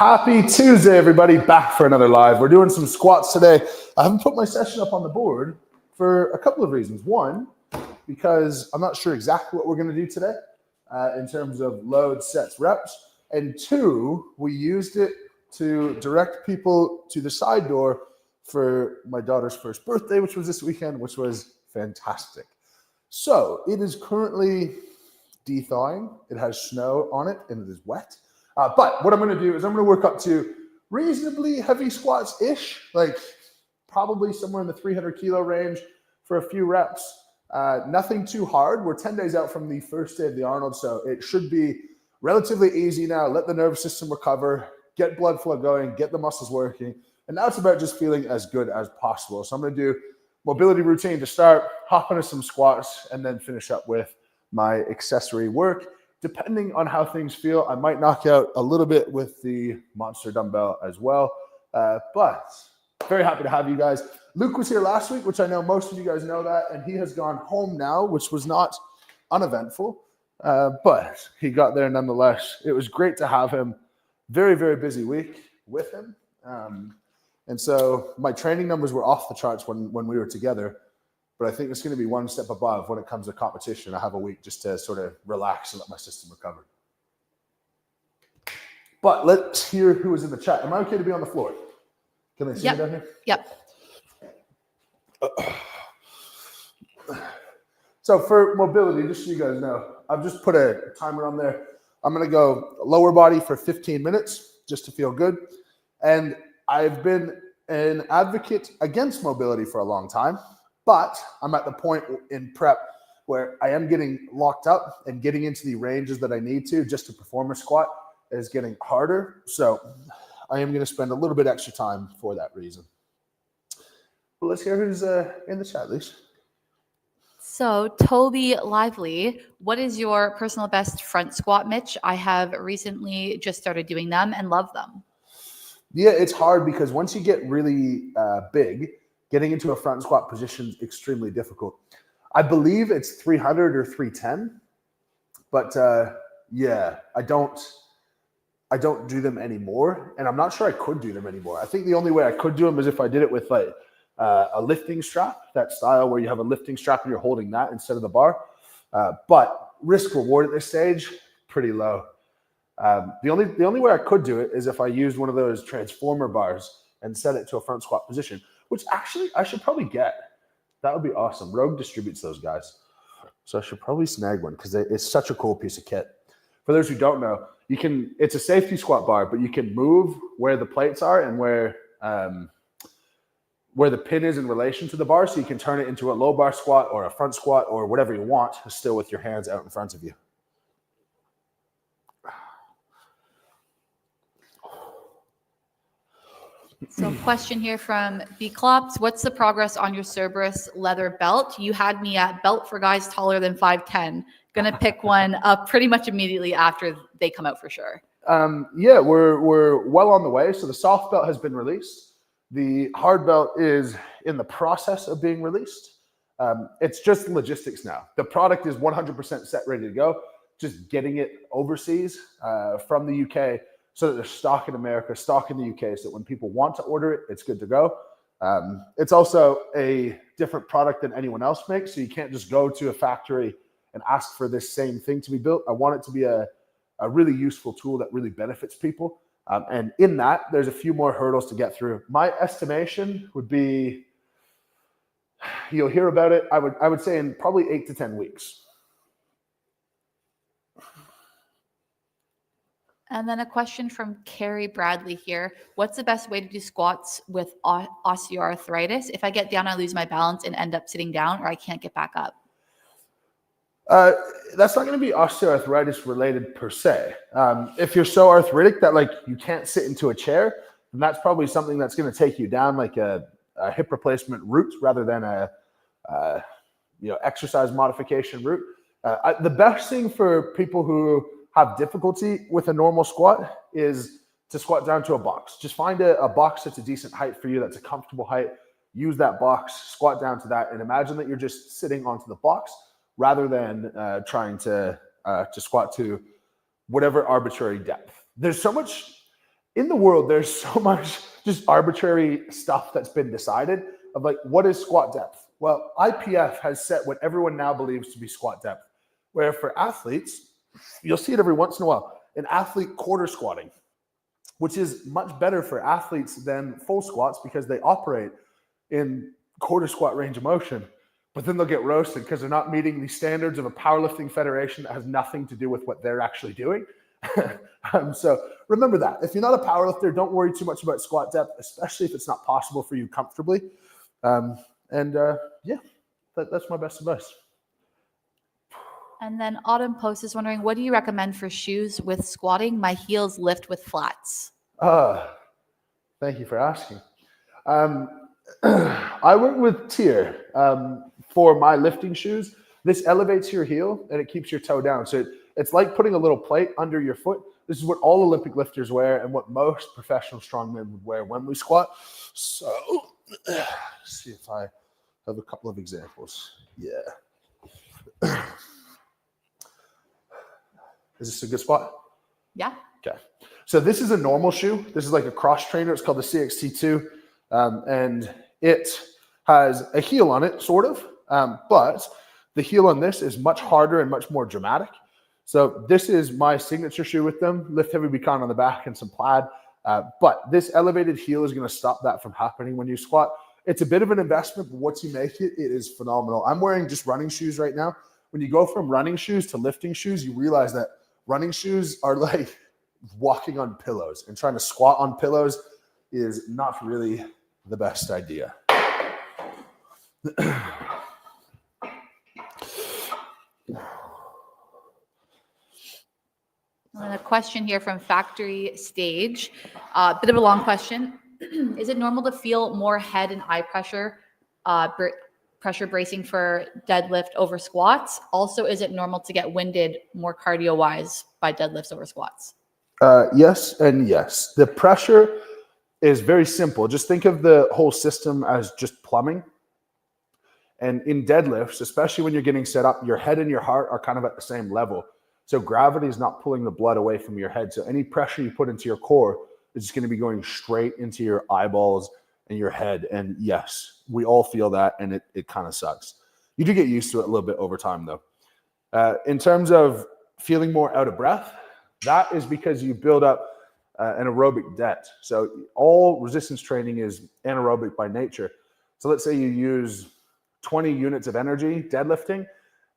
Happy Tuesday, everybody. Back for another live. We're doing some squats today. I haven't put my session up on the board for a couple of reasons. One, because I'm not sure exactly what we're going to do today in terms of load, sets, reps. And two, we used it to direct people to the side door for my daughter's first birthday, which was this weekend, which was fantastic. So it is currently de-thawing. It has snow on it and it is wet. But what I'm going to do is I'm going to work up to reasonably heavy squats-ish, like probably somewhere in the 300 kilo range for a few reps. Nothing too hard. We're 10 days out from the first day of the Arnold, so it should be relatively easy now. Let the nervous system recover, get blood flow going, get the muscles working. And now it's about just feeling as good as possible. So I'm going to do mobility routine to start, hop into some squats, and then finish up with my accessory work. Depending on how things feel, I might knock out a little bit with the monster dumbbell as well. But very happy to have you guys. Luke was here last week, which I know most of you guys know that, and he has gone home now, which was not uneventful, but he got there nonetheless. It was great to have him. Very, very busy week with him. And so my training numbers were off the charts when we were together. But I think it's going to be one step above when it comes to competition. I have a week just to sort of relax and let my system recover. But let's hear who is in the chat. Am I okay to be on the floor? Can I see you down here? Yep. So for mobility, just so you guys know, I've just put a timer on there. I'm going to go lower body for 15 minutes just to feel good. And I've been an advocate against mobility for a long time. But I'm at the point in prep where I am getting locked up and getting into the ranges that I need to just to perform a squat is getting harder. So I am going to spend a little bit extra time for that reason. But let's hear who's in the chat, Lise. So Toby Lively, what is your personal best front squat, Mitch? I have recently just started doing them and love them. Yeah, it's hard because once you get really big, getting into a front squat position is extremely difficult. I believe it's 300 or 310, but yeah, I don't do them anymore, and I'm not sure I could do them anymore. I think the only way I could do them is if I did it with like a lifting strap, that style where you have a lifting strap and you're holding that instead of the bar. But risk reward at this stage, pretty low. The only way I could do it is if I used one of those transformer bars and set it to a front squat position, which actually I should probably get. That would be awesome. Rogue distributes those guys. So I should probably snag one because it's such a cool piece of kit. For those who don't know, it's a safety squat bar, but you can move where the plates are and where the pin is in relation to the bar. So you can turn it into a low bar squat or a front squat or whatever you want, still with your hands out in front of you. So question here from B-Clops. What's the progress on your Cerberus leather belt? You had me at belt for guys taller than 5'10". Gonna pick one up pretty much immediately after they come out for sure. Yeah, we're well on the way. So the soft belt has been released. The hard belt is in the process of being released. It's just logistics now. The product is 100% set, ready to go. Just getting it overseas from the UK, so that there's stock in America, stock in the UK, so that when people want to order it, it's good to go. It's also a different product than anyone else makes, so you can't just go to a factory and ask for this same thing to be built. I want it to be a really useful tool that really benefits people. And in that, there's a few more hurdles to get through. My estimation would be, you'll hear about it, I would say in probably 8 to 10 weeks. And then a question from Carrie Bradley here. What's the best way to do squats with osteoarthritis? If I get down, I lose my balance and end up sitting down, or I can't get back up. That's not going to be osteoarthritis related per se. If you're so arthritic that like you can't sit into a chair, then that's probably something that's going to take you down like a hip replacement route rather than a exercise modification route. The best thing for people who have difficulty with a normal squat is to squat down to a box. Just find a box that's a decent height for you, that's a comfortable height. Use that box, squat down to that, and imagine that you're just sitting onto the box rather than trying to squat to whatever arbitrary depth. There's so much in the world, there's so much just arbitrary stuff that's been decided of like, what is squat depth? Well, IPF has set what everyone now believes to be squat depth, where for athletes, you'll see it every once in a while, an athlete quarter squatting, which is much better for athletes than full squats because they operate in quarter squat range of motion, but then they'll get roasted because they're not meeting the standards of a powerlifting federation that has nothing to do with what they're actually doing. So remember that. If you're not a powerlifter, don't worry too much about squat depth, especially if it's not possible for you comfortably. Yeah, that's my best advice. And then Autumn Post is wondering, what do you recommend for shoes with squatting? My heels lift with flats. Thank you for asking. I work with Tier for my lifting shoes. This elevates your heel and it keeps your toe down. So it's like putting a little plate under your foot. This is what all Olympic lifters wear and what most professional strongmen would wear when we squat. So let's see if I have a couple of examples. Yeah. Is this a good spot? Yeah. Okay. So this is a normal shoe. This is like a cross trainer. It's called the CXT2. And it has a heel on it, sort of. But the heel on this is much harder and much more dramatic. So this is my signature shoe with them. Lift heavy beacon on the back and some plaid. But this elevated heel is going to stop that from happening when you squat. It's a bit of an investment, but once you make it, it is phenomenal. I'm wearing just running shoes right now. When you go from running shoes to lifting shoes, you realize that running shoes are like walking on pillows, and trying to squat on pillows is not really the best idea. And a question here from Factory Stage, a bit of a long question. Is it normal to feel more head and eye pressure, pressure bracing for deadlift over squats? Also, is it normal to get winded more cardio-wise by deadlifts over squats? Yes and yes. The pressure is very simple. Just think of the whole system as just plumbing. And in deadlifts, especially when you're getting set up, your head and your heart are kind of at the same level. So gravity is not pulling the blood away from your head. So any pressure you put into your core is just going to be going straight into your eyeballs and your head. And yes, we all feel that, and it kind of sucks. You do get used to it a little bit over time, though. In terms of feeling more out of breath, that is because you build up an aerobic debt. So all resistance training is anaerobic by nature. So let's say you use 20 units of energy deadlifting.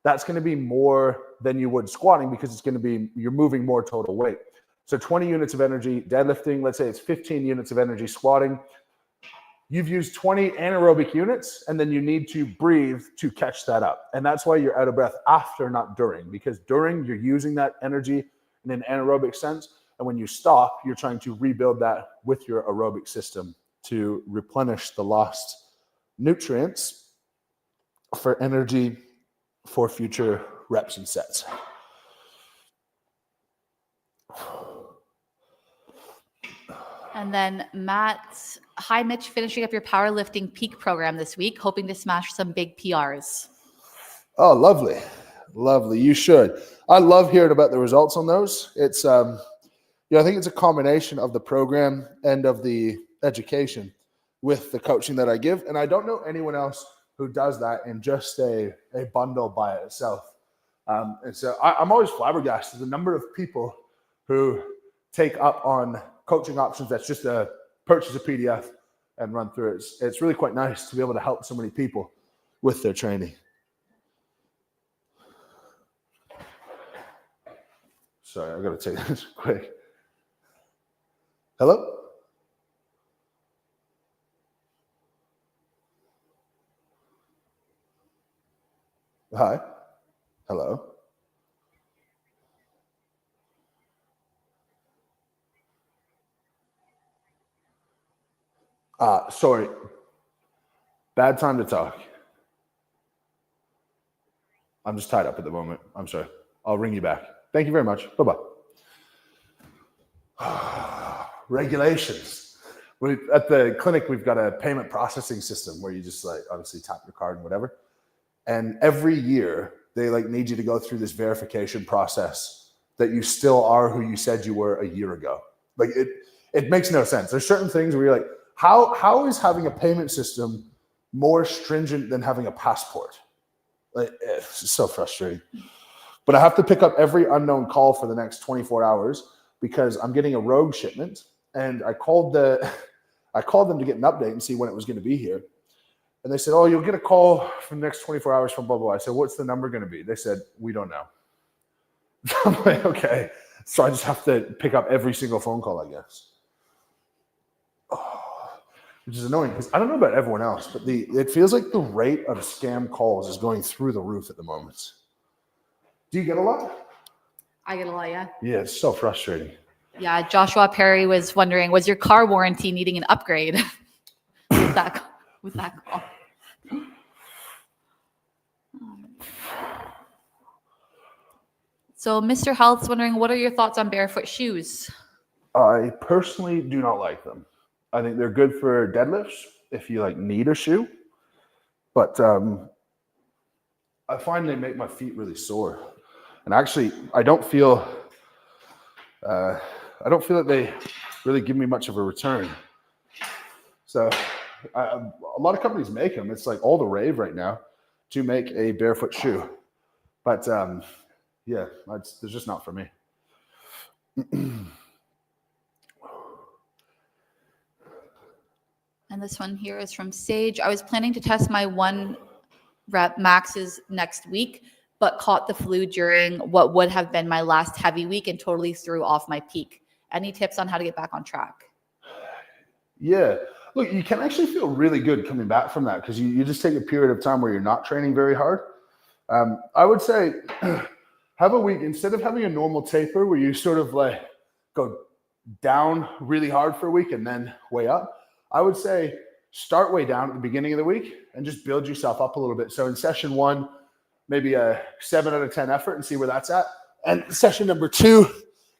That's going to be more than you would squatting because it's going to be, you're moving more total weight. So 20 units of energy deadlifting, let's say it's 15 units of energy squatting. You've used 20 anaerobic units, and then you need to breathe to catch that up. And that's why you're out of breath after, not during, because during you're using that energy in an anaerobic sense. And when you stop, you're trying to rebuild that with your aerobic system to replenish the lost nutrients for energy for future reps and sets. And then Matt, hi Mitch, finishing up your powerlifting peak program this week, hoping to smash some big PRs. Oh, lovely. Lovely. You should. I love hearing about the results on those. It's, I think it's a combination of the program and of the education with the coaching that I give. And I don't know anyone else who does that in just a bundle by itself. And so I'm always flabbergasted the number of people who take up on coaching options that's just purchase a PDF and run through it. It's really quite nice to be able to help so many people with their training. Sorry, I got to take this quick. Hello? Hi. Hello. Sorry. Bad time to talk. I'm just tied up at the moment. I'm sorry. I'll ring you back. Thank you very much. Bye-bye. Regulations. At the clinic, we've got a payment processing system where you just obviously tap your card and whatever. And every year they need you to go through this verification process that you still are who you said you were a year ago. It makes no sense. There's certain things where you're like, how is having a payment system more stringent than having a passport? Like, it's so frustrating. But I have to pick up every unknown call for the next 24 hours because I'm getting a rogue shipment. And I called them to get an update and see when it was going to be here. And they said, oh, you'll get a call from the next 24 hours from blah, blah, blah. I said, what's the number going to be? They said, we don't know. I'm like, okay. So I just have to pick up every single phone call, I guess. Oh, which is annoying because I don't know about everyone else, but it feels like the rate of scam calls is going through the roof at the moment. Do you get a lot? I get a lot, yeah. Yeah, it's so frustrating. Yeah, Joshua Perry was wondering, was your car warranty needing an upgrade with that call? So Mr. Health's wondering, what are your thoughts on barefoot shoes? I personally do not like them. I think they're good for deadlifts if you like need a shoe, but I find they make my feet really sore. And actually, I don't feel that they really give me much of a return. So a lot of companies make them. It's like all the rave right now to make a barefoot shoe. But yeah, they're just not for me. And this one here is from Sage. I was planning to test my 1 rep maxes next week, but caught the flu during what would have been my last heavy week and totally threw off my peak. Any tips on how to get back on track? Yeah. Look, you can actually feel really good coming back from that because you just take a period of time where you're not training very hard. I would say have a week, instead of having a normal taper where you sort of like go down really hard for a week and then way up, I would say start way down at the beginning of the week and just build yourself up a little bit. So in session 1, maybe a 7 out of 10 effort and see where that's at. And session number 2,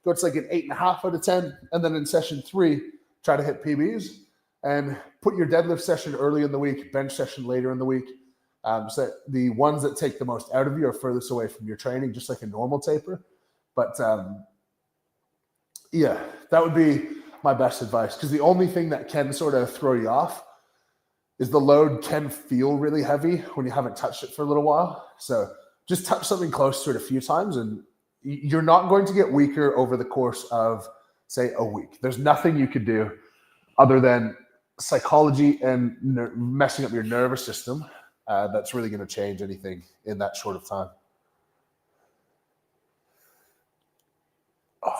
go to like an 8.5 out of 10. And then in session 3, try to hit PBs and put your deadlift session early in the week, bench session later in the week. So the ones that take the most out of you are furthest away from your training, just like a normal taper. But yeah, that would be my best advice, because the only thing that can sort of throw you off is the load can feel really heavy when you haven't touched it for a little while. So just touch something close to it a few times and you're not going to get weaker over the course of, say, a week. There's nothing you could do other than psychology and messing up your nervous system that's really going to change anything in that short of time.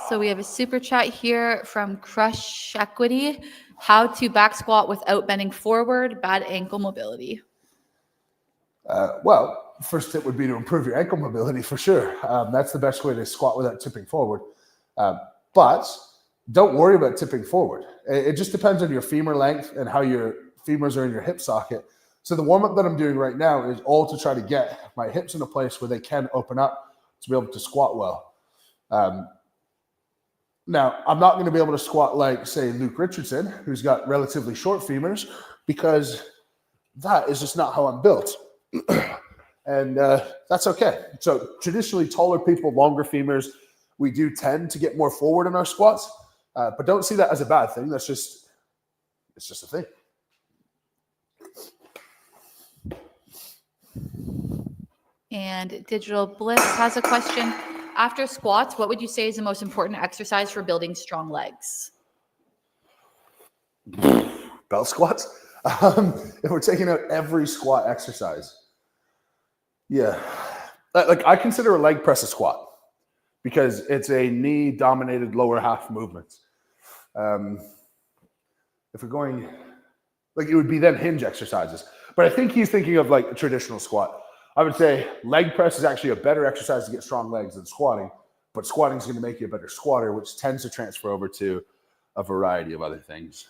So we have a super chat here from Crush Equity. How to back squat without bending forward, bad ankle mobility. Well, first tip would be to improve your ankle mobility for sure. That's the best way to squat without tipping forward. But don't worry about tipping forward. It just depends on your femur length and how your femurs are in your hip socket. So the warm-up that I'm doing right now is all to try to get my hips in a place where they can open up to be able to squat well. Now, I'm not going to be able to squat like, say, Luke Richardson, who's got relatively short femurs, because that is just not how I'm built. And that's okay. So traditionally, taller people, longer femurs, we do tend to get more forward in our squats, but don't see that as a bad thing. It's just a thing. And Digital Bliss has a question. After squats, what would you say is the most important exercise for building strong legs? Belt squats. If we're taking out every squat exercise, yeah, like I consider a leg press a squat because it's a knee-dominated lower half movement. If we're going, like, it would be then hinge exercises. But I think he's thinking of like a traditional squat. I would say leg press is actually a better exercise to get strong legs than squatting, but squatting is going to make you a better squatter, which tends to transfer over to a variety of other things.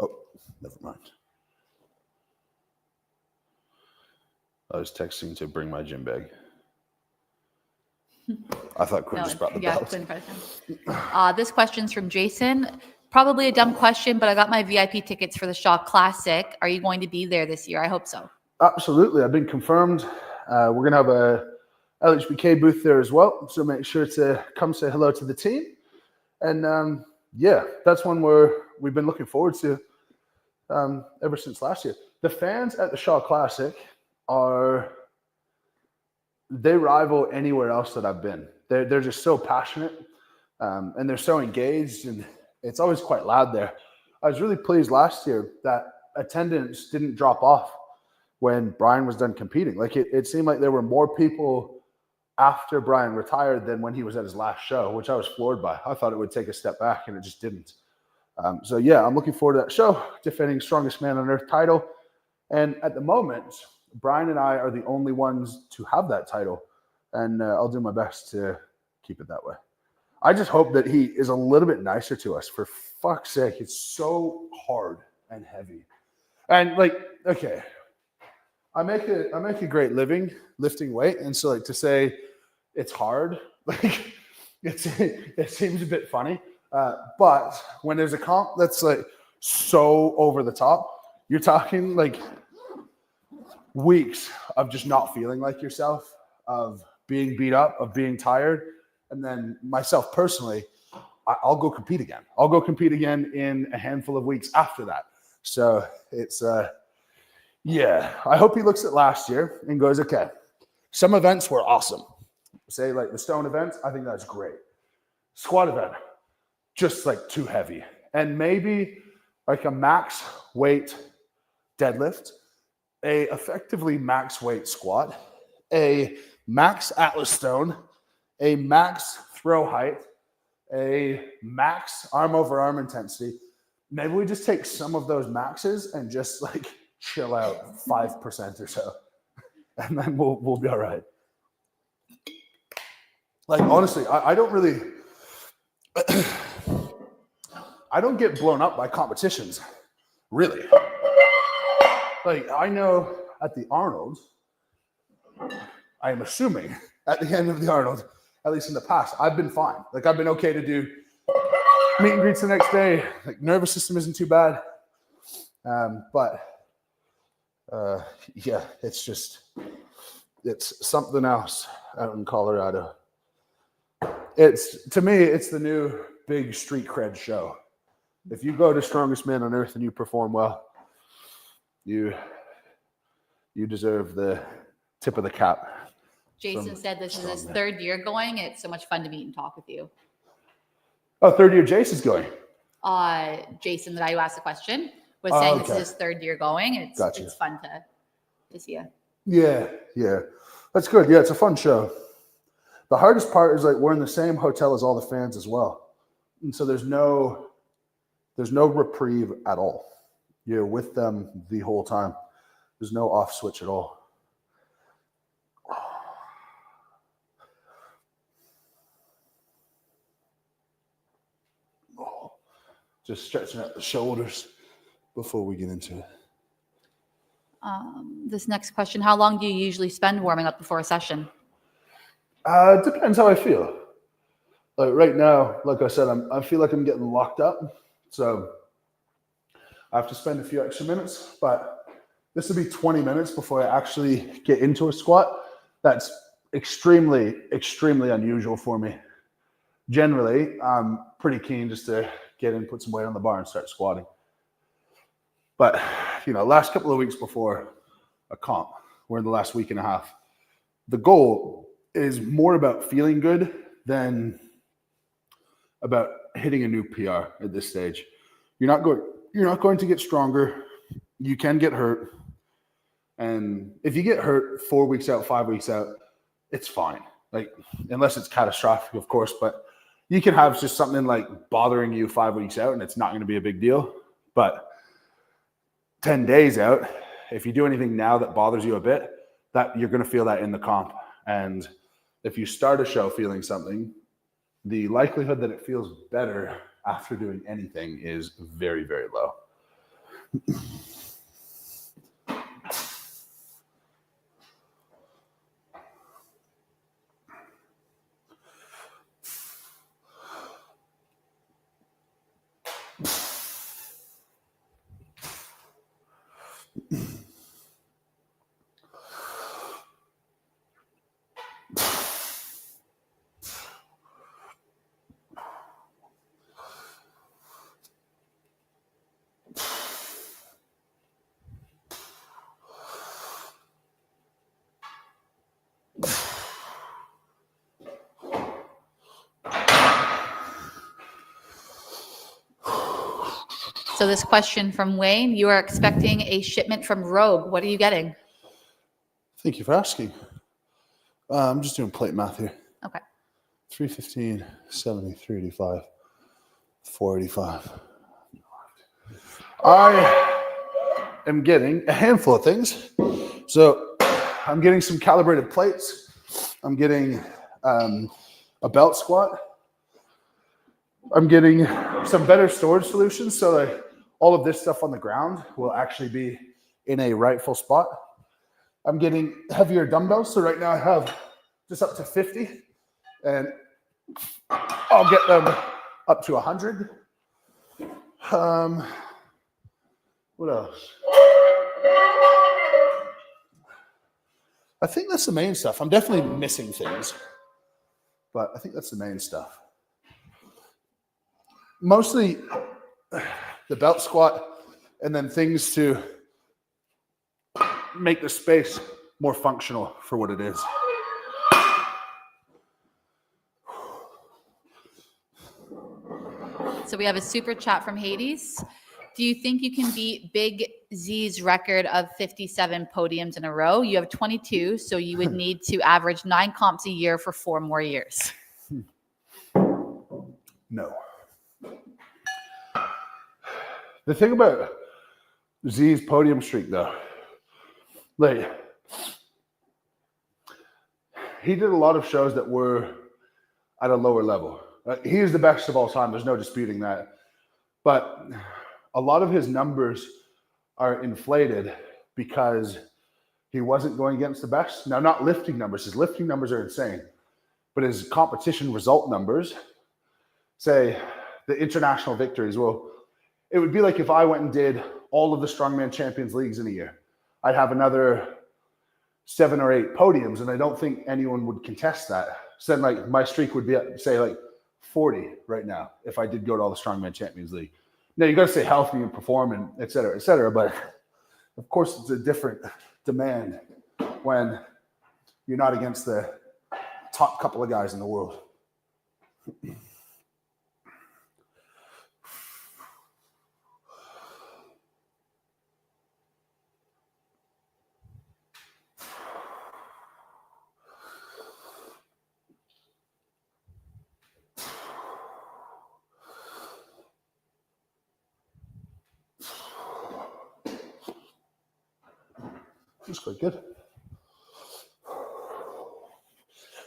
Oh, never mind. I was texting to bring my gym bag. I thought Quinn just brought the belt. Quinn brought it down. This question's from Jason. Probably a dumb question, but I got my VIP tickets for the Shaw Classic. Are you going to be there this year? I hope so. Absolutely. I've been confirmed. We're going to have a LHBK booth there as well. So make sure to come say hello to the team. And yeah, that's one where we've been looking forward to ever since last year. The fans at the Shaw Classic they rival anywhere else that I've been. They're just so passionate and they're so engaged, and it's always quite loud there. I was really pleased last year that attendance didn't drop off when Brian was done competing. Like it seemed like there were more people after Brian retired than when he was at his last show, which I was floored by. I thought it would take a step back, and it just didn't. So yeah, I'm looking forward to that show, defending Strongest Man on Earth title. And at the moment, Brian and I are the only ones to have that title, and I'll do my best to keep it that way. I just hope that he is a little bit nicer to us. For fuck's sake, it's so hard and heavy. And like, okay, I make a great living lifting weight, and so like to say it's hard, like it seems a bit funny. But when there's a comp that's like so over the top, you're talking like weeks of just not feeling like yourself, of being beat up, of being tired. And then myself personally, I'll go compete again. I'll go compete again in a handful of weeks after that. So it's, yeah, I hope he looks at last year and goes, okay, some events were awesome. Say like the stone event, I think that's great. Squat event, just like too heavy. And maybe like a max weight deadlift, a effectively max weight squat, a max Atlas stone, a max throw height, a max arm over arm intensity. Maybe we just take some of those maxes and just like chill out 5% or so, and then we'll be all right. Like honestly, I don't really, I don't get blown up by competitions, really. Like I know at the Arnold, I am assuming at the end of the Arnold, at least in the past, I've been fine. Like I've been okay to do meet and greets the next day. Like nervous system isn't too bad. Yeah, it's something else out in Colorado. To me, it's the new big street cred show. If you go to Strongest Man on Earth and you perform well, you deserve the tip of the cap. Jason said this is his third year going. It's so much fun to meet and talk with you. Oh, third year Jason's going. Jason, the guy who asked the question, was saying This is his third year going. It's fun to see you. Yeah. That's good. Yeah, it's a fun show. The hardest part is like we're in the same hotel as all the fans as well. And so there's no reprieve at all. You're with them the whole time. There's no off switch at all. Just stretching out the shoulders before we get into it. This next question, how long do you usually spend warming up before a session? It depends how I feel. Like right now, like I said, I feel like I'm getting locked up. So I have to spend a few extra minutes, but this will be 20 minutes before I actually get into a squat. That's extremely, extremely unusual for me. Generally, I'm pretty keen just to get in, put some weight on the bar and start squatting. But, last couple of weeks before a comp, we're in the last week and a half, the goal is more about feeling good than about hitting a new PR at this stage. You're not going to get stronger. You can get hurt. And if you get hurt 4 weeks out, 5 weeks out, it's fine. Like, unless it's catastrophic, of course, but you can have just something like bothering you 5 weeks out and it's not going to be a big deal. But 10 days out, if you do anything now that bothers you a bit, that you're going to feel that in the comp. And if you start a show feeling something, the likelihood that it feels better after doing anything is very, very low. So this question from Wayne, you are expecting a shipment from Rogue. What are you getting? Thank you for asking. I'm just doing plate math here. Okay. 315, 70, 385, 485. I am getting a handful of things. So I'm getting some calibrated plates. I'm getting a belt squat. I'm getting some better storage solutions so that all of this stuff on the ground will actually be in a rightful spot. I'm getting heavier dumbbells. So right now I have just up to 50 and I'll get them up to 100. What else? I think that's the main stuff. I'm definitely missing things, but I think that's the main stuff. Mostly the belt squat and then things to make the space more functional for what it is. So we have a super chat from Hades. Do you think you can beat Big Z's record of 57 podiums in a row? You have 22, so you would need to average 9 comps a year for 4 more years. No. The thing about Z's podium streak, though, like, he did a lot of shows that were at a lower level. He is the best of all time. There's no disputing that. But a lot of his numbers are inflated because he wasn't going against the best. Now, not lifting numbers. His lifting numbers are insane. But his competition result numbers, say the international victories, well, it would be like if I went and did all of the Strongman Champions Leagues in a year. I'd have another 7 or 8 podiums, and I don't think anyone would contest that. So then, like, my streak would be, say, like 40 right now if I did go to all the Strongman Champions League. Now, you got to stay healthy and perform, and et cetera, but of course, it's a different demand when you're not against the top couple of guys in the world. That's quite good.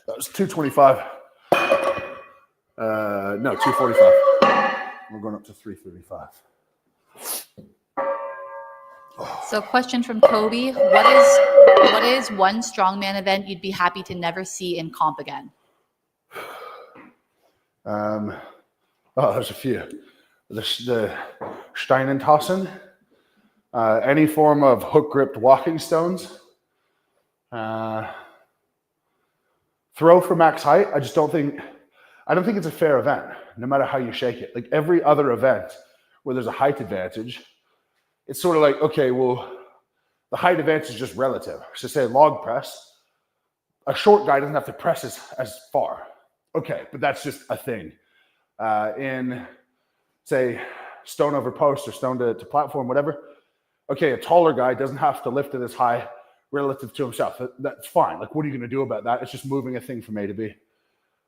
That was 225. No, 245. We're going up to 335. So question from Toby, what is one strongman event you'd be happy to never see in comp again? There's a few. The Steinentossen, any form of hook gripped walking stones, throw for max height. I don't think it's a fair event, no matter how you shake it. Like every other event where there's a height advantage, it's sort of like, okay, well, the height advantage is just relative. So say log press, a short guy doesn't have to press as far. Okay, but that's just a thing. In, say, stone over post or stone to platform, whatever. Okay, a taller guy doesn't have to lift it as high relative to himself. That's fine. Like, what are you going to do about that? It's just moving a thing from A to B.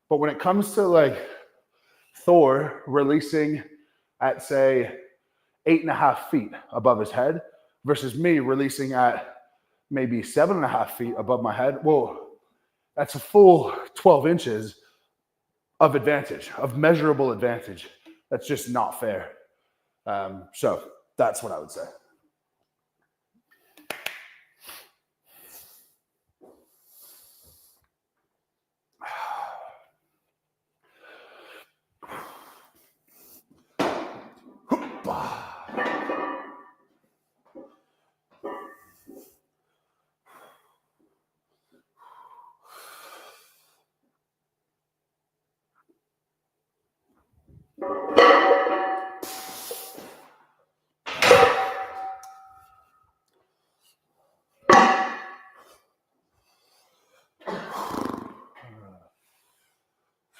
But when it comes to, like, Thor releasing at, say, 8.5 feet above his head versus me releasing at maybe 7.5 feet above my head, well, that's a full 12 inches of advantage, of measurable advantage. That's just not fair. So that's what I would say.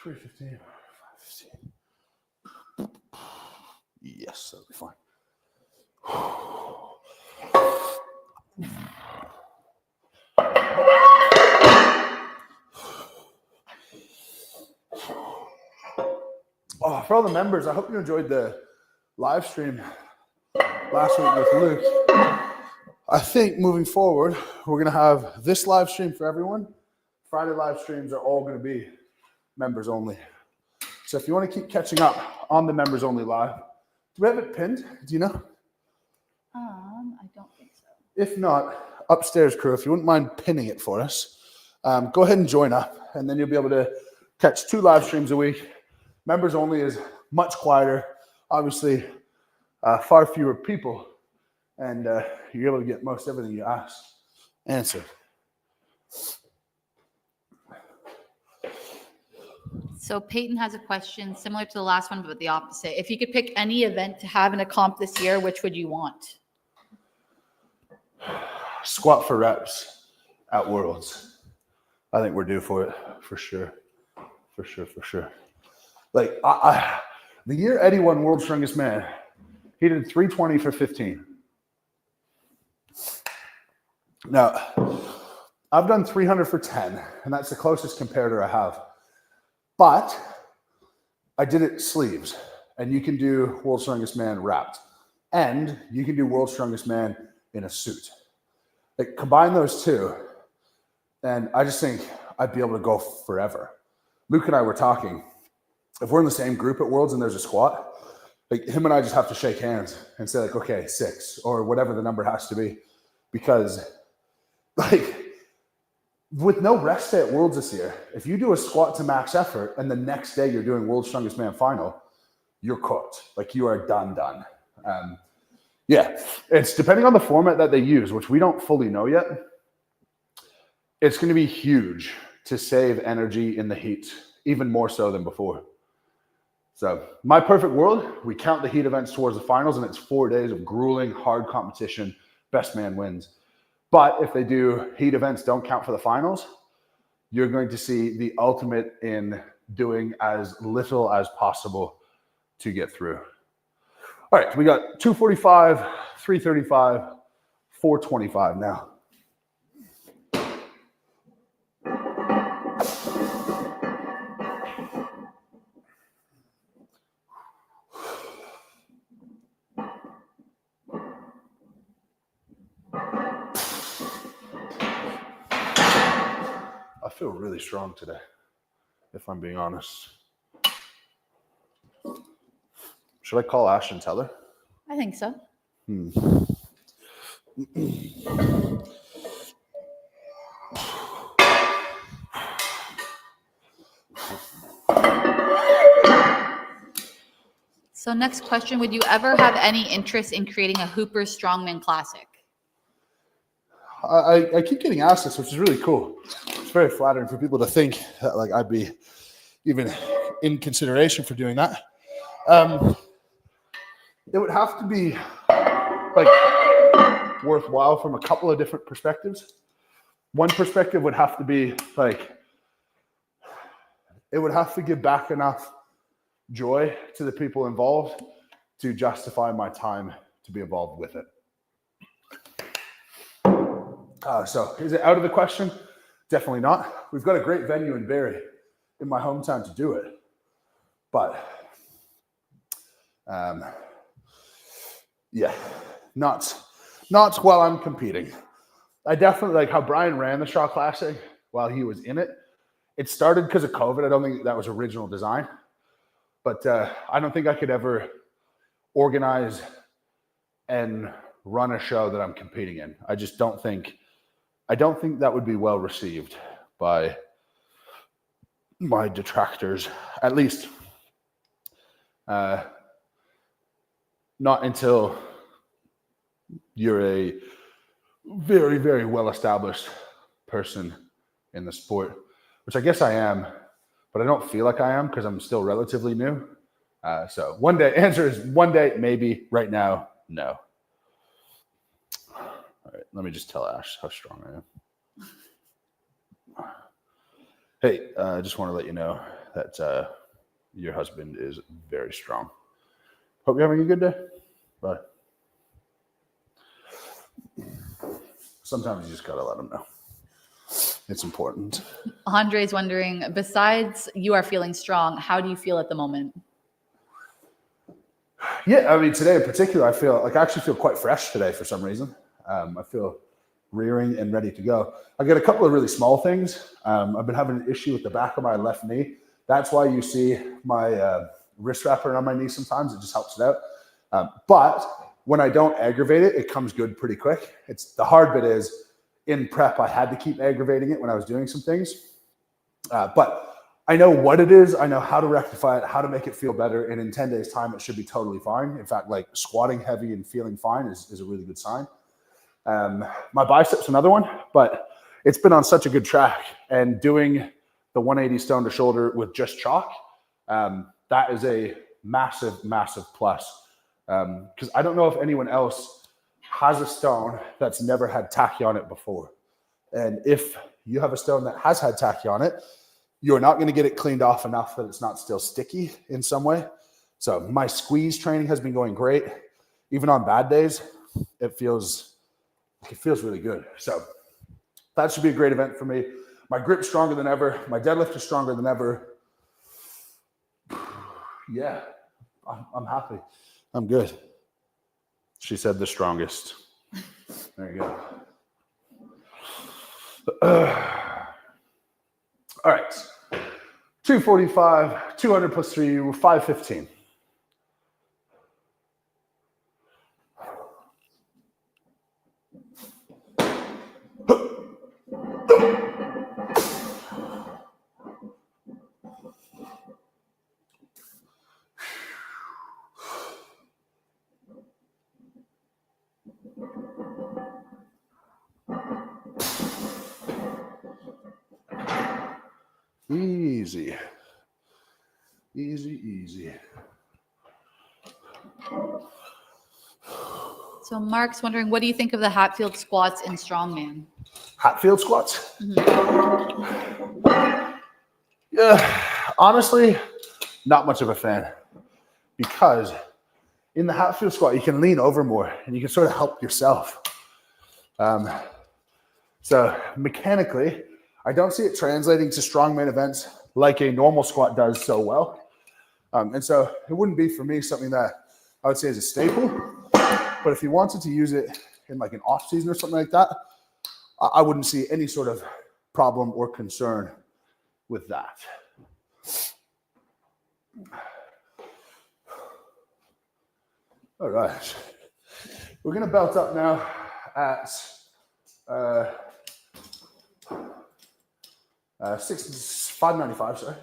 $315, $515. Yes, that'll be fine. Oh, for all the members, I hope you enjoyed the live stream last week with Luke. I think moving forward, we're going to have this live stream for everyone. Friday live streams are all going to be members only. So if you want to keep catching up on the members only live, do we have it pinned? Do you know? I don't think so. If not, upstairs crew, if you wouldn't mind pinning it for us, go ahead and join up, and then you'll be able to catch 2 live streams a week. Members only is much quieter, obviously far fewer people, and you're able to get most everything you ask answered. So Peyton has a question similar to the last one, but the opposite. If you could pick any event to have in a comp this year, which would you want? Squat for reps at Worlds. I think we're due for it, for sure. For sure. Like, the year Eddie won World's Strongest Man, he did 320 for 15. Now, I've done 300 for 10, and that's the closest comparator I have. But I did it sleeves, and you can do World's Strongest Man wrapped, and you can do World's Strongest Man in a suit. Like, combine those two, and I just think I'd be able to go forever. Luke and I were talking. If we're in the same group at Worlds and there's a squat, like him and I just have to shake hands and say like, okay, 6 or whatever the number has to be, because like with no rest day at Worlds this year, if you do a squat to max effort and the next day you're doing World's Strongest Man final, you're cooked. Like you are done. Yeah, it's depending on the format that they use, which we don't fully know yet. It's going to be huge to save energy in the heat, even more so than before. So my perfect world, we count the heat events towards the finals, and it's 4 days of grueling, hard competition. Best man wins. But if they do heat events don't count for the finals, you're going to see the ultimate in doing as little as possible to get through. All right, we got 245, 335, 425 now. I feel really strong today, if I'm being honest. Should I call Ash and tell her? I think so. So next question, would you ever have any interest in creating a Hooper Strongman Classic? I keep getting asked this, which is really cool. It's very flattering for people to think that like I'd be even in consideration for doing that. It would have to be like worthwhile from a couple of different perspectives. One perspective would have to be like, it would have to give back enough joy to the people involved to justify my time to be involved with it. So is it out of the question? Definitely not. We've got a great venue in Barrie, in my hometown, to do it. But yeah, not while I'm competing. I definitely like how Brian ran the Shaw Classic while he was in it. It started because of COVID. I don't think that was original design, but I don't think I could ever organize and run a show that I'm competing in. I just don't think that would be well received by my detractors, at least not until you're a very, very well-established person in the sport, which I guess I am, but I don't feel like I am because I'm still relatively new. So one day, answer is one day, maybe. Right now, no. All right, let me just tell Ash how strong I am. Hey, I just want to let you know that your husband is very strong. Hope you're having a good day. Bye. sometimes you just got to let them know. It's important. Andre's wondering, besides you are feeling strong, how do you feel at the moment? Yeah, I mean, today in particular, I actually feel quite fresh today for some reason. I feel rearing and ready to go. I got a couple of really small things. I've been having an issue with the back of my left knee. That's why you see my wrist wrapper on my knee sometimes. It just helps it out. But when I don't aggravate it, it comes good pretty quick. The hard bit is in prep, I had to keep aggravating it when I was doing some things. But I know what it is. I know how to rectify it, how to make it feel better. And in 10 days time, it should be totally fine. In fact, like squatting heavy and feeling fine is a really good sign. My biceps, another one, but it's been on such a good track, and doing the 180 stone to shoulder with just chalk, that is a massive, massive plus. Because I don't know if anyone else has a stone that's never had tacky on it before. And if you have a stone that has had tacky on it, you're not going to get it cleaned off enough that it's not still sticky in some way. So my squeeze training has been going great. Even on bad days, it feels really good. So that should be a great event for me. My grip's stronger than ever. My deadlift is stronger than ever. Yeah, I'm happy. I'm good. She said the strongest. There you go. All right. 245, 200 plus 3, 515. Easy. Easy, easy. So Mark's wondering, what do you think of the Hatfield squats in Strongman? Hatfield squats? Yeah, honestly, not much of a fan, because in the Hatfield squat, you can lean over more and you can sort of help yourself. So mechanically, I don't see it translating to strongman events like a normal squat does so well. And so it wouldn't be for me something that I would say is a staple. But if you wanted to use it in like an off season or something like that, I wouldn't see any sort of problem or concern with that. All right. We're going to belt up now at 595, sorry.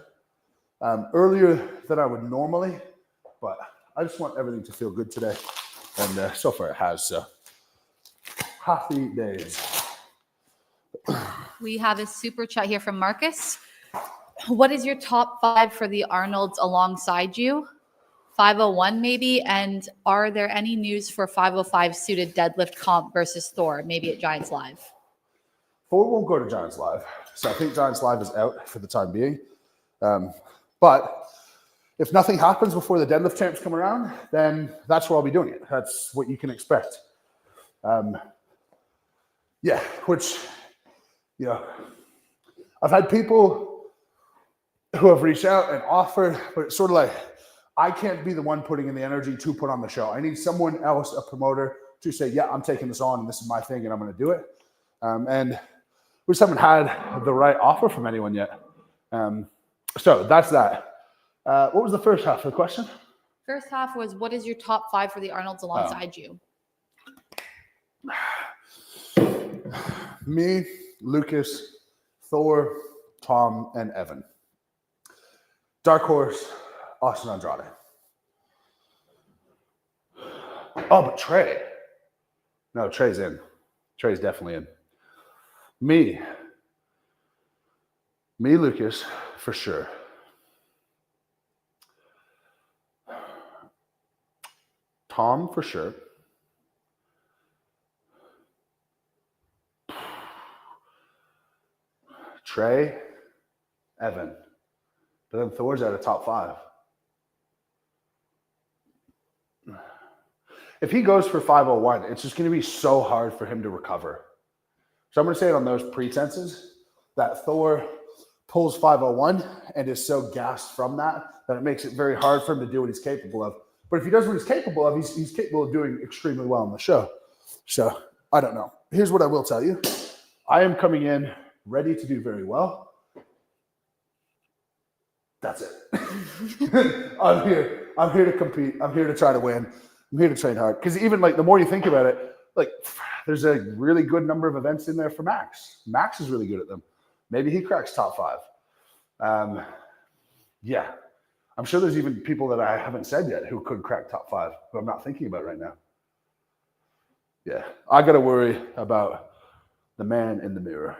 Earlier than I would normally, but I just want everything to feel good today. And so far it has, so happy days. We have a super chat here from Marcus. What is your top 5 for the Arnolds alongside you? 501 maybe? And are there any news for 505 suited deadlift comp versus Thor, maybe at Giants Live? Thor won't go to Giants Live. So I think Giants Live is out for the time being. But if nothing happens before the deadlift champs come around, then that's where I'll be doing it. That's what you can expect. Yeah, which, you know, I've had people who have reached out and offered, but it's sort of like, I can't be the one putting in the energy to put on the show. I need someone else, a promoter, to say, yeah, I'm taking this on and this is my thing and I'm going to do it. And we just haven't had the right offer from anyone yet. So that's that. What was the first half of the question? First half was, what is your top 5 for the Arnolds alongside you? Me, Lucas, Thor, Tom, and Evan. Dark horse, Austin Andrade. Oh, but Trey. No, Trey's in. Trey's definitely in. Me, Lucas, for sure. Tom, for sure. Trey, Evan. But then Thor's at a top 5. If he goes for 501, it's just going to be so hard for him to recover. So I'm going to say it on those pretenses that Thor pulls 501 and is so gassed from that it makes it very hard for him to do what he's capable of. But if he does what he's capable of, he's capable of doing extremely well on the show. So I don't know. Here's what I will tell you. I am coming in ready to do very well. That's it. I'm here. I'm here to compete. I'm here to try to win. I'm here to train hard. Because even like the more you think about it, like there's a really good number of events in there for Max. Max is really good at them. Maybe he cracks top 5. Yeah. I'm sure there's even people that I haven't said yet who could crack top 5, who I'm not thinking about right now. Yeah. I got to worry about the man in the mirror.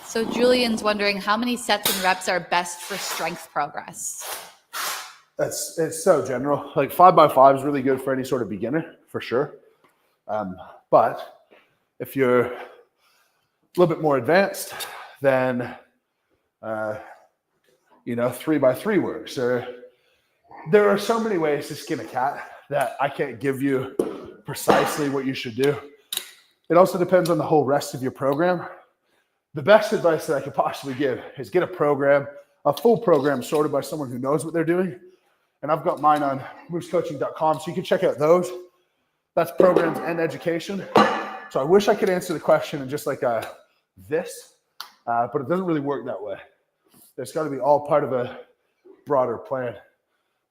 So Julian's wondering how many sets and reps are best for strength progress? It's so general. Like 5x5 is really good for any sort of beginner, for sure. But if you're a little bit more advanced, then 3x3 works. Or there are so many ways to skin a cat that I can't give you precisely what you should do. It also depends on the whole rest of your program. The best advice that I could possibly give is get a full program sorted by someone who knows what they're doing. And I've it mine on moosecoaching.com, so you can check out those. That's programs and education. So I wish I could answer the question in just like this, but it doesn't really work that way. It's got to be all part of a broader plan.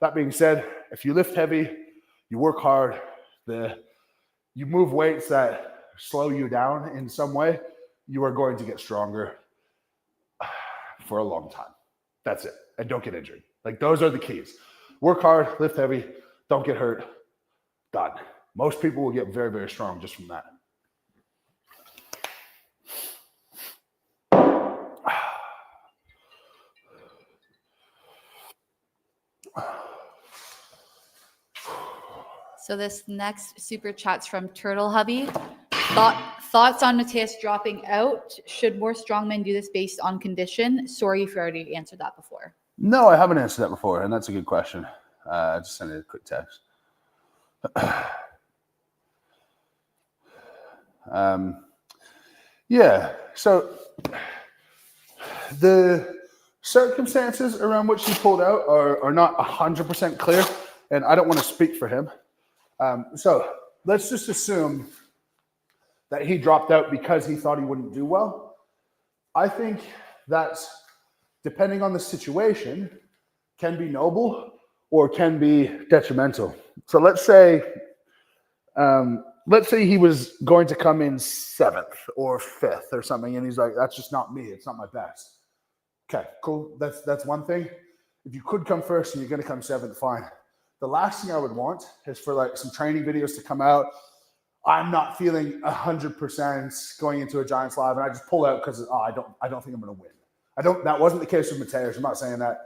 That being said, if you lift heavy, you work hard, you move weights that slow you down in some way, you are going to get stronger for a long time. That's it. And don't get injured. Like those are the keys. Work hard, lift heavy, don't get hurt. Done. Most people will get very, very strong just from that. So this next super chat's from Turtle Hubby. Thoughts on Mateus dropping out? Should more strongmen do this based on condition? Sorry if you already answered that before. No, I haven't answered that before, and that's a good question. I just sent it a quick text. Yeah, so the circumstances around which he pulled out are not 100% clear, and I don't want to speak for him. So let's just assume that he dropped out because he thought he wouldn't do well. I think that's, depending on the situation, can be noble or can be detrimental. So let's say he was going to come in 7th or 5th or something, and he's like, that's just not me. It's not my best. Okay, cool. That's one thing. If you could come first and you're going to come 7th, fine. The last thing I would want is for like some training videos to come out. I'm not feeling 100% going into a Giants live, and I just pull out because I don't think I'm going to win. That wasn't the case with Mateus. I'm not saying that,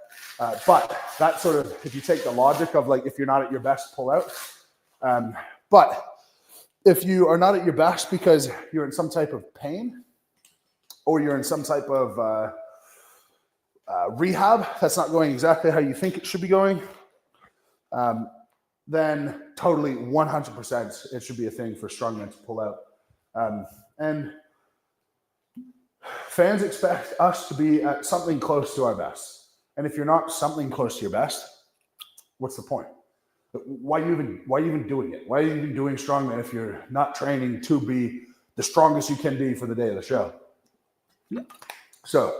but that sort of, if you take the logic of like if you're not at your best, pull out. But if you are not at your best because you're in some type of pain or you're in some type of rehab that's not going exactly how you think it should be going, then totally 100% it should be a thing for strongmen to pull out. And fans expect us to be at something close to our best. And if you're not something close to your best, what's the point? Why are you even doing it? Why are you even doing strongman if you're not training to be the strongest you can be for the day of the show? So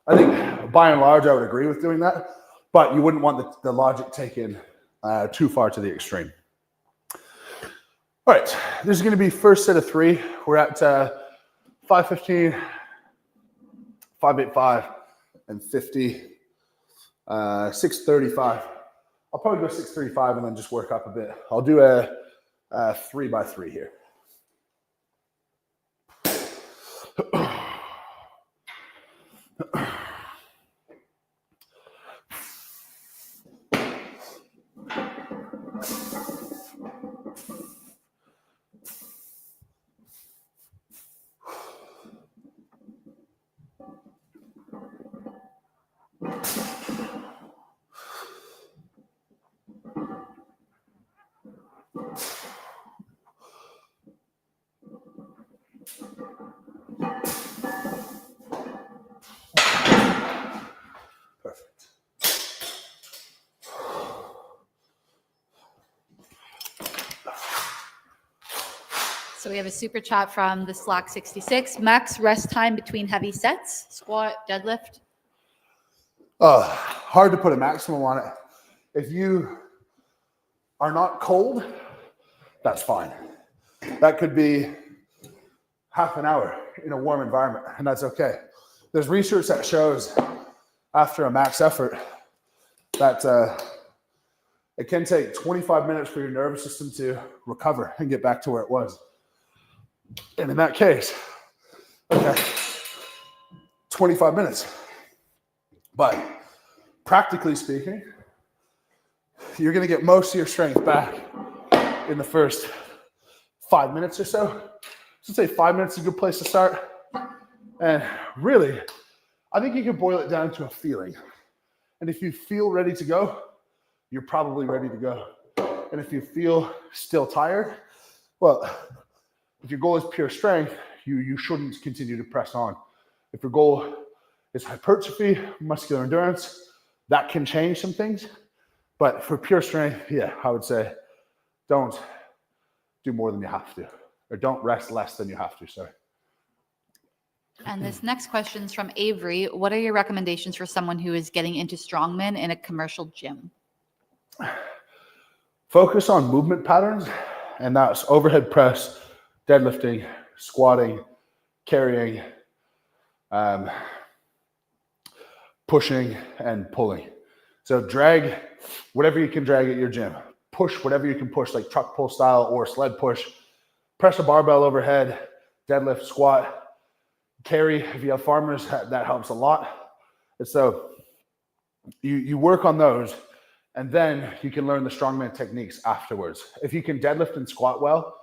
I think by and large, I would agree with doing that, but you wouldn't want the logic taken too far to the extreme. All right, this is going to be first set of 3. We're at 515, 585, and 50, 635. I'll probably go 635 and then just work up a bit. I'll do a 3x3 here. Perfect. So we have a super chat from the Slack 66. Max rest time between heavy sets, squat, deadlift. Hard to put a maximum on it. If you are not cold, that's fine. That could be half an hour in a warm environment, and that's okay. There's research that shows after a max effort that it can take 25 minutes for your nervous system to recover and get back to where it was. And in that case, okay, 25 minutes. But practically speaking, you're going to get most of your strength back in the first 5 minutes or so. So say 5 minutes is a good place to start. And really, I think you can boil it down to a feeling. And if you feel ready to go, you're probably ready to go. And if you feel still tired, well, if your goal is pure strength, you shouldn't continue to press on. If your goal is hypertrophy, muscular endurance, that can change some things. But for pure strength, yeah, I would say don't do more than you have to, or don't rest less than you have to, sorry. And this next question is from Avery. What are your recommendations for someone who is getting into strongman in a commercial gym? Focus on movement patterns, and that's overhead press, deadlifting, squatting, carrying, pushing, and pulling. So drag whatever you can drag at your gym. Push whatever you can push, like truck pull style or sled push. Press a barbell overhead, deadlift, squat, carry. If you have farmers, that helps a lot. And so you work on those, and then you can learn the strongman techniques afterwards. If you can deadlift and squat well,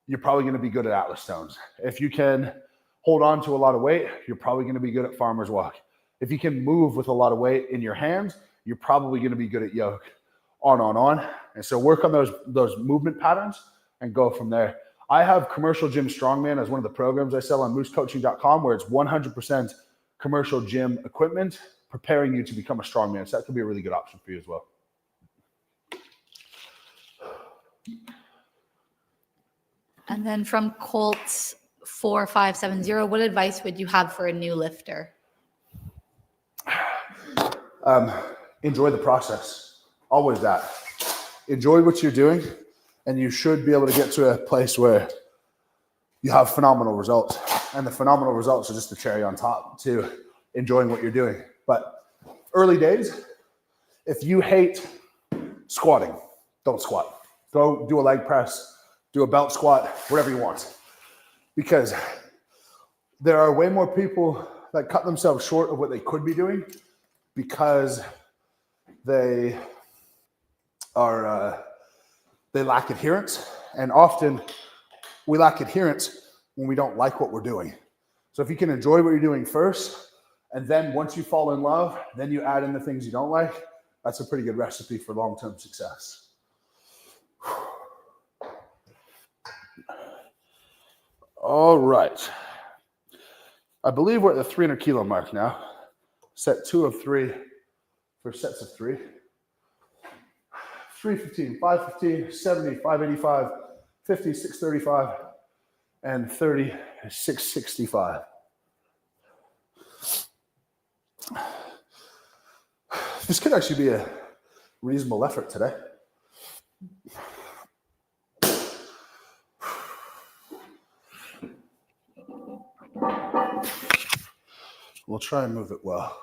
you're probably going to be good at Atlas stones. If you can hold on to a lot of weight, you're probably going to be good at farmer's walk. If you can move with a lot of weight in your hands, you're probably going to be good at yoke. On. And so work on those movement patterns and go from there. I have Commercial Gym Strongman as one of the programs I sell on moosecoaching.com, where it's 100% commercial gym equipment preparing you to become a strongman. So that could be a really good option for you as well. And then from Colts 4570, what advice would you have for a new lifter? Enjoy the process. Always that. Enjoy what you're doing, and you should be able to get to a place where you have phenomenal results. And the phenomenal results are just the cherry on top to enjoying what you're doing. But early days, if you hate squatting, don't squat. Go do a leg press, do a belt squat, whatever you want. Because there are way more people that cut themselves short of what they could be doing because they lack adherence. And often we lack adherence when we don't like what we're doing. So if you can enjoy what you're doing first, and then once you fall in love, then you add in the things you don't like, that's a pretty good recipe for long-term success. All right. I believe we're at the 300 kilo mark now. Set 2 of 3 for sets of 3. 315, 515, 70, 585, 50, 635, and 30, 665. This could actually be a reasonable effort today. We'll try and move it well.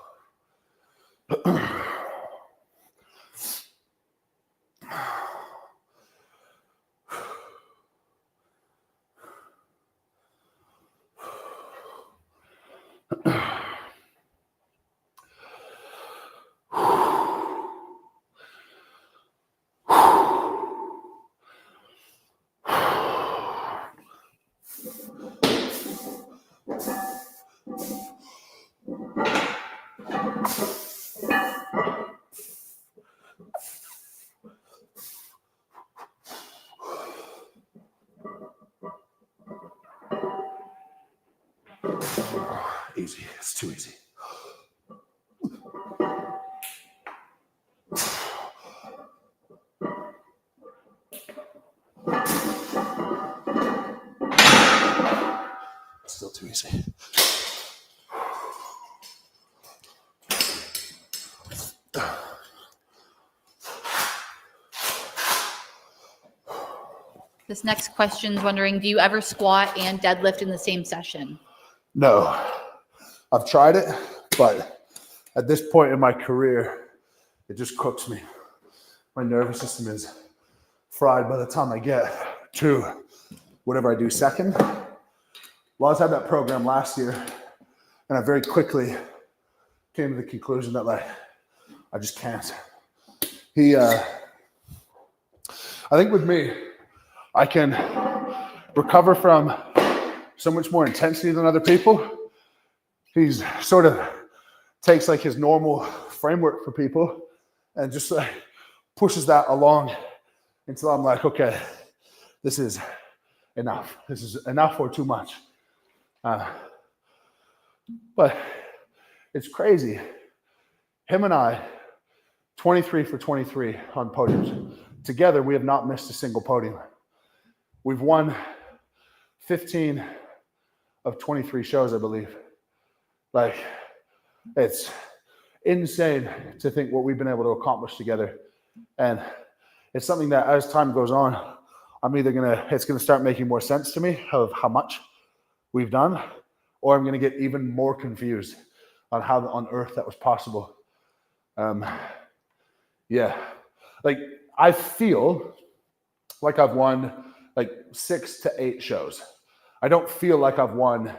Easy. It's too easy. Still too easy. This next question is wondering, do you ever squat and deadlift in the same session? No, I've tried it, but at this point in my career, it just cooks me. My nervous system is fried by the time I get to whatever I do second. Well, I was had that program last year, and I very quickly came to the conclusion that like I just can't. I think with me, I can recover from so much more intensity than other people. He's sort of takes like his normal framework for people and just like pushes that along until I'm like, okay, this is enough. This is enough or too much. But it's crazy. Him and I, 23 for 23 on podiums. Together, we have not missed a single podium. We've won 15 of 23 shows, I believe. Like, it's insane to think what we've been able to accomplish together. And it's something that as time goes on, it's gonna start making more sense to me of how much we've done, or I'm gonna get even more confused on how on earth that was possible. Yeah, like I feel like I've won like 6 to 8 shows. I don't feel like I've won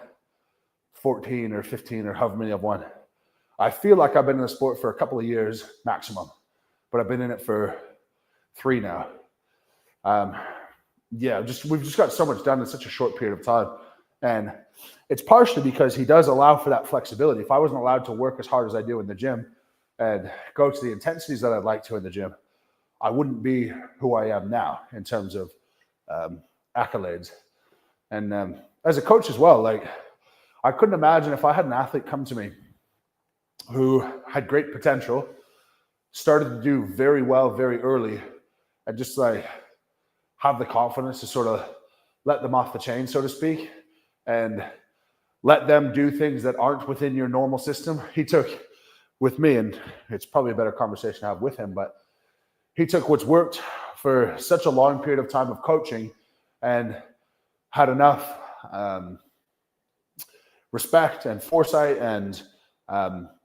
14 or 15 or however many I've won. I feel like I've been in the sport for a couple of years maximum, but I've been in it for 3 now. We've just got so much done in such a short period of time. And it's partially because he does allow for that flexibility. If I wasn't allowed to work as hard as I do in the gym and go to the intensities that I'd like to in the gym, I wouldn't be who I am now in terms of accolades. And as a coach as well, like I couldn't imagine if I had an athlete come to me who had great potential, started to do very well very early, and just like have the confidence to sort of let them off the chain, so to speak, and let them do things that aren't within your normal system. He took with me, and it's probably a better conversation to have with him, but he took what's worked for such a long period of time of coaching and had enough respect and foresight and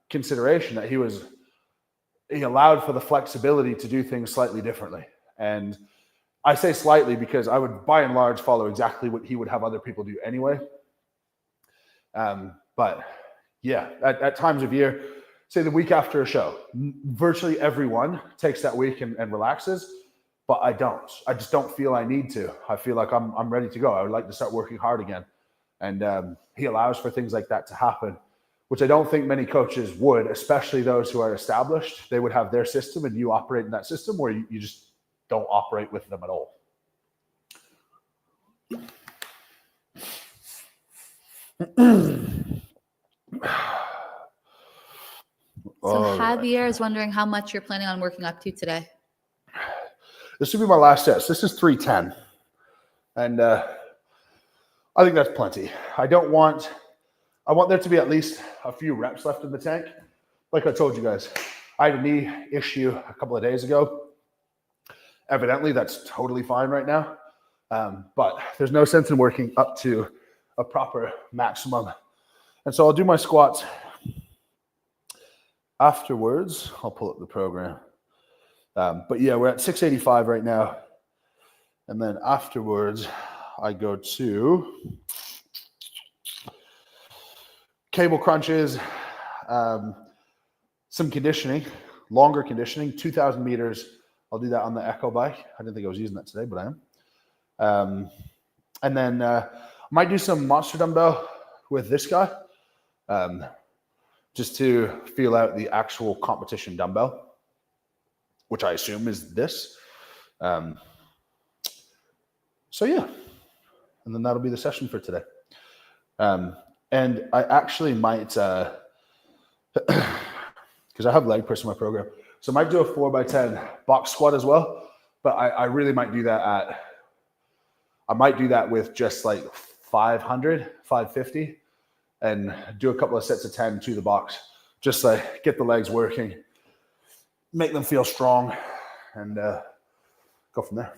consideration that he allowed for the flexibility to do things slightly differently. And I say slightly because I would by and large follow exactly what he would have other people do anyway. But yeah, at times of year, say the week after a show, virtually everyone takes that week and relaxes, but I don't. I just don't feel I need to. I feel like I'm ready to go. I would like to start working hard again. And he allows for things like that to happen, which I don't think many coaches would, especially those who are established. They would have their system and you operate in that system where you just don't operate with them at all. So Javier is wondering how much you're planning on working up to today. This will be my last set. So this is 310. And I think that's plenty. I want there to be at least a few reps left in the tank. Like I told you guys, I had a knee issue a couple of days ago. Evidently, that's totally fine right now. But there's no sense in working up to a proper maximum. And so I'll do my squats. Afterwards, I'll pull up the program. But yeah, we're at 685 right now. And then afterwards, I go to cable crunches, some conditioning, longer conditioning, 2,000 meters. I'll do that on the Echo bike. I didn't think I was using that today, but I am. And then I might do some monster dumbbell with this guy, just to feel out the actual competition dumbbell, which I assume is this. So yeah, and then that'll be the session for today. And I actually might, because I have leg press in my program, so I might do a 4x10 box squat as well. But I really might do that with just like 500, 550, and do a couple of sets of 10 to the box. Just like get the legs working, make them feel strong, and go from there.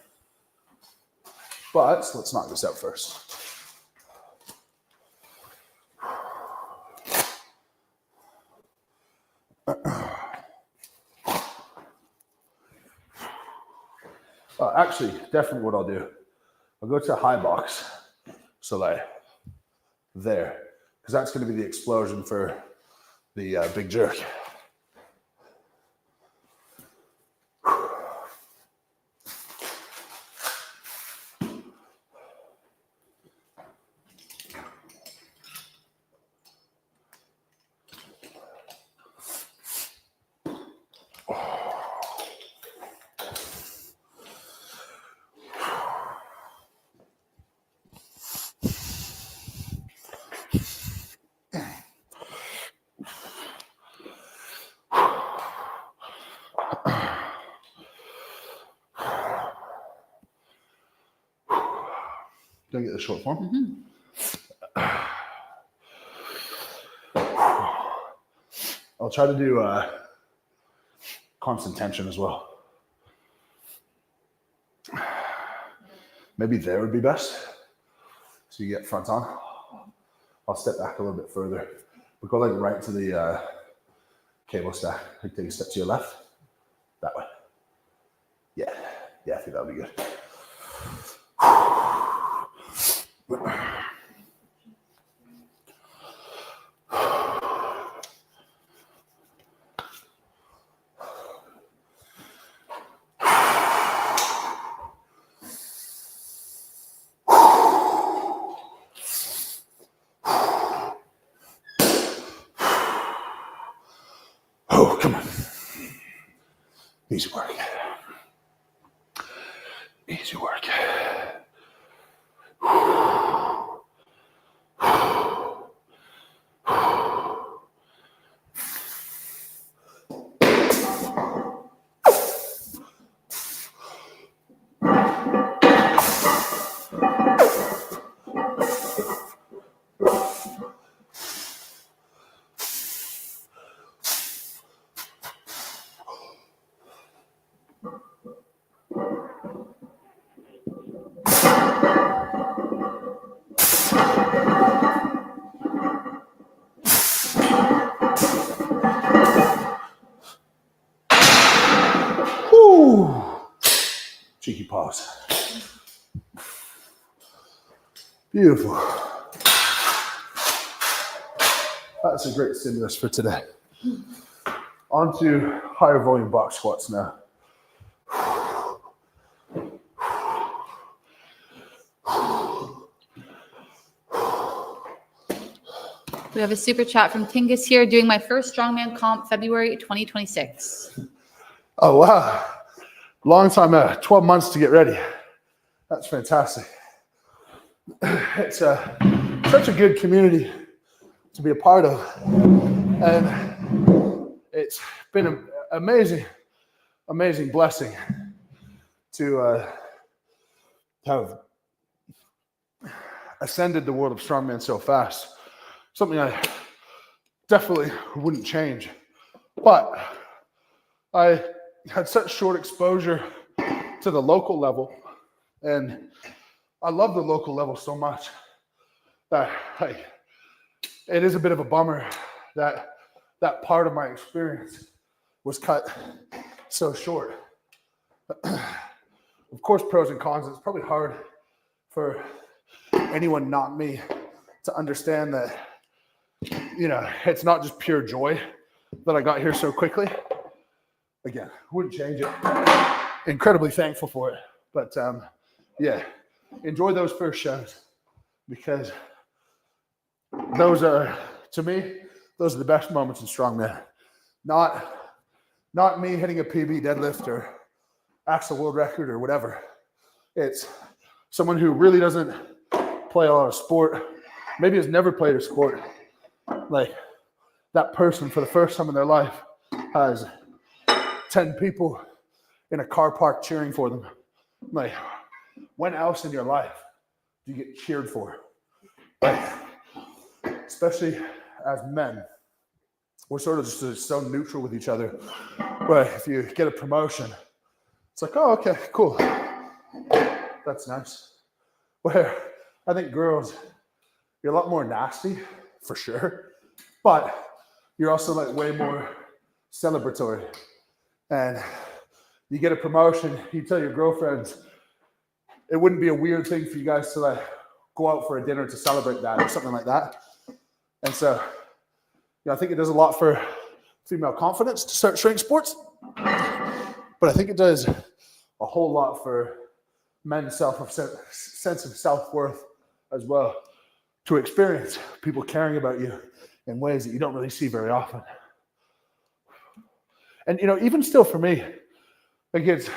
But let's knock this out first. Actually, definitely what I'll do, I'll go to a high box, so like there, because that's going to be the explosion for the big jerk. Did I get the short form? I'll try to do constant tension as well. Maybe there would be best. So you get front on. I'll step back a little bit further. But go like right to the cable stack. Like take a step to your left. That way. Yeah, I think that'll be good. Oh, come on. Easy work. Easy work. Cheeky pause. Beautiful. That's a great stimulus for today. On to higher volume box squats now. We have a super chat from Tingus here, doing my first Strongman comp February 2026. Oh, wow. Long time, 12 months to get ready. That's fantastic. It's such a good community to be a part of. And it's been an amazing, amazing blessing to have ascended the world of strongman so fast. Something I definitely wouldn't change. But I had such short exposure to the local level, and I love the local level so much that it is a bit of a bummer that that part of my experience was cut so short. Of course, pros and cons. It's probably hard for anyone not me to understand that, you know, it's not just pure joy that I got here so quickly. Again, wouldn't change it. Incredibly thankful for it. But yeah, enjoy those first shows, because those are, to me, those are the best moments in strongman. Not me hitting a PB deadlift or axle world record or whatever. It's someone who really doesn't play a lot of sport, maybe has never played a sport, like that person for the first time in their life has 10 people in a car park cheering for them. Like, when else in your life do you get cheered for? Like, especially as men, we're sort of just so neutral with each other. But if you get a promotion, it's like, oh, okay, cool. That's nice. Where I think girls, you're a lot more nasty, for sure. But you're also like way more celebratory. And you get a promotion, you tell your girlfriends, it wouldn't be a weird thing for you guys to like go out for a dinner to celebrate that or something like that. And so, I think it does a lot for female confidence to start strength sports. But I think it does a whole lot for men's sense of self-worth as well, to experience people caring about you in ways that you don't really see very often. And even still for me, like it's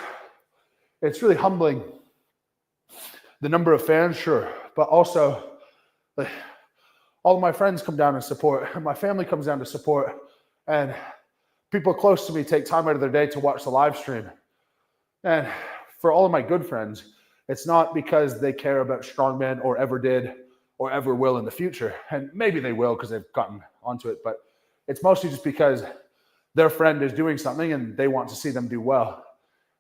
really humbling, the number of fans, sure, but also like all of my friends come down and support, and my family comes down to support, and people close to me take time out of their day to watch the live stream. And for all of my good friends, it's not because they care about Strongman or ever did or ever will in the future. And maybe they will because they've gotten onto it, but it's mostly just because their friend is doing something and they want to see them do well.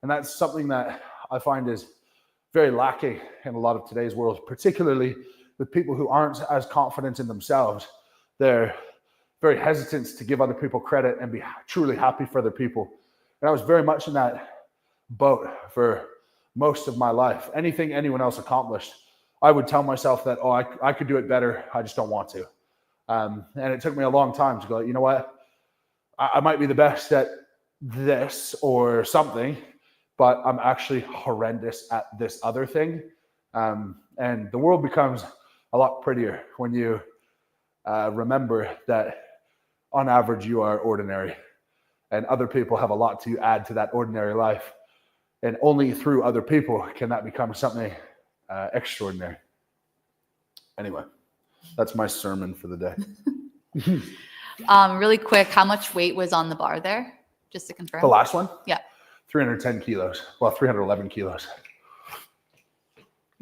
And that's something that I find is very lacking in a lot of today's world, particularly with people who aren't as confident in themselves. They're very hesitant to give other people credit and be truly happy for other people. And I was very much in that boat for most of my life. Anything anyone else accomplished, I would tell myself that, I could do it better. I just don't want to. And it took me a long time to go, you know what? I might be the best at this or something, but I'm actually horrendous at this other thing. And the world becomes a lot prettier when you remember that on average you are ordinary and other people have a lot to add to that ordinary life. And only through other people can that become something extraordinary. Anyway, that's my sermon for the day. Really quick, how much weight was on the bar there? Just to confirm. The last one? Yeah. 310 kilos. Well, 311 kilos.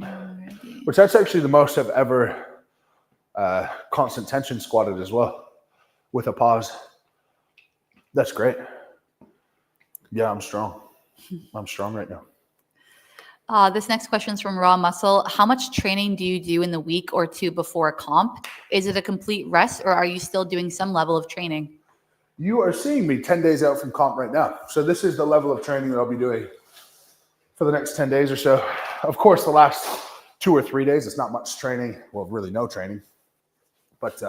Alrighty. Which that's actually the most I've ever constant tension squatted as well, with a pause. That's great. Yeah, I'm strong. I'm strong right now. This next question is from Raw Muscle. How much training do you do in the week or two before a comp? Is it a complete rest or are you still doing some level of training? You are seeing me 10 days out from comp right now. So this is the level of training that I'll be doing for the next 10 days or so. Of course, the last 2 or 3 days, it's not much training. Well, really no training. But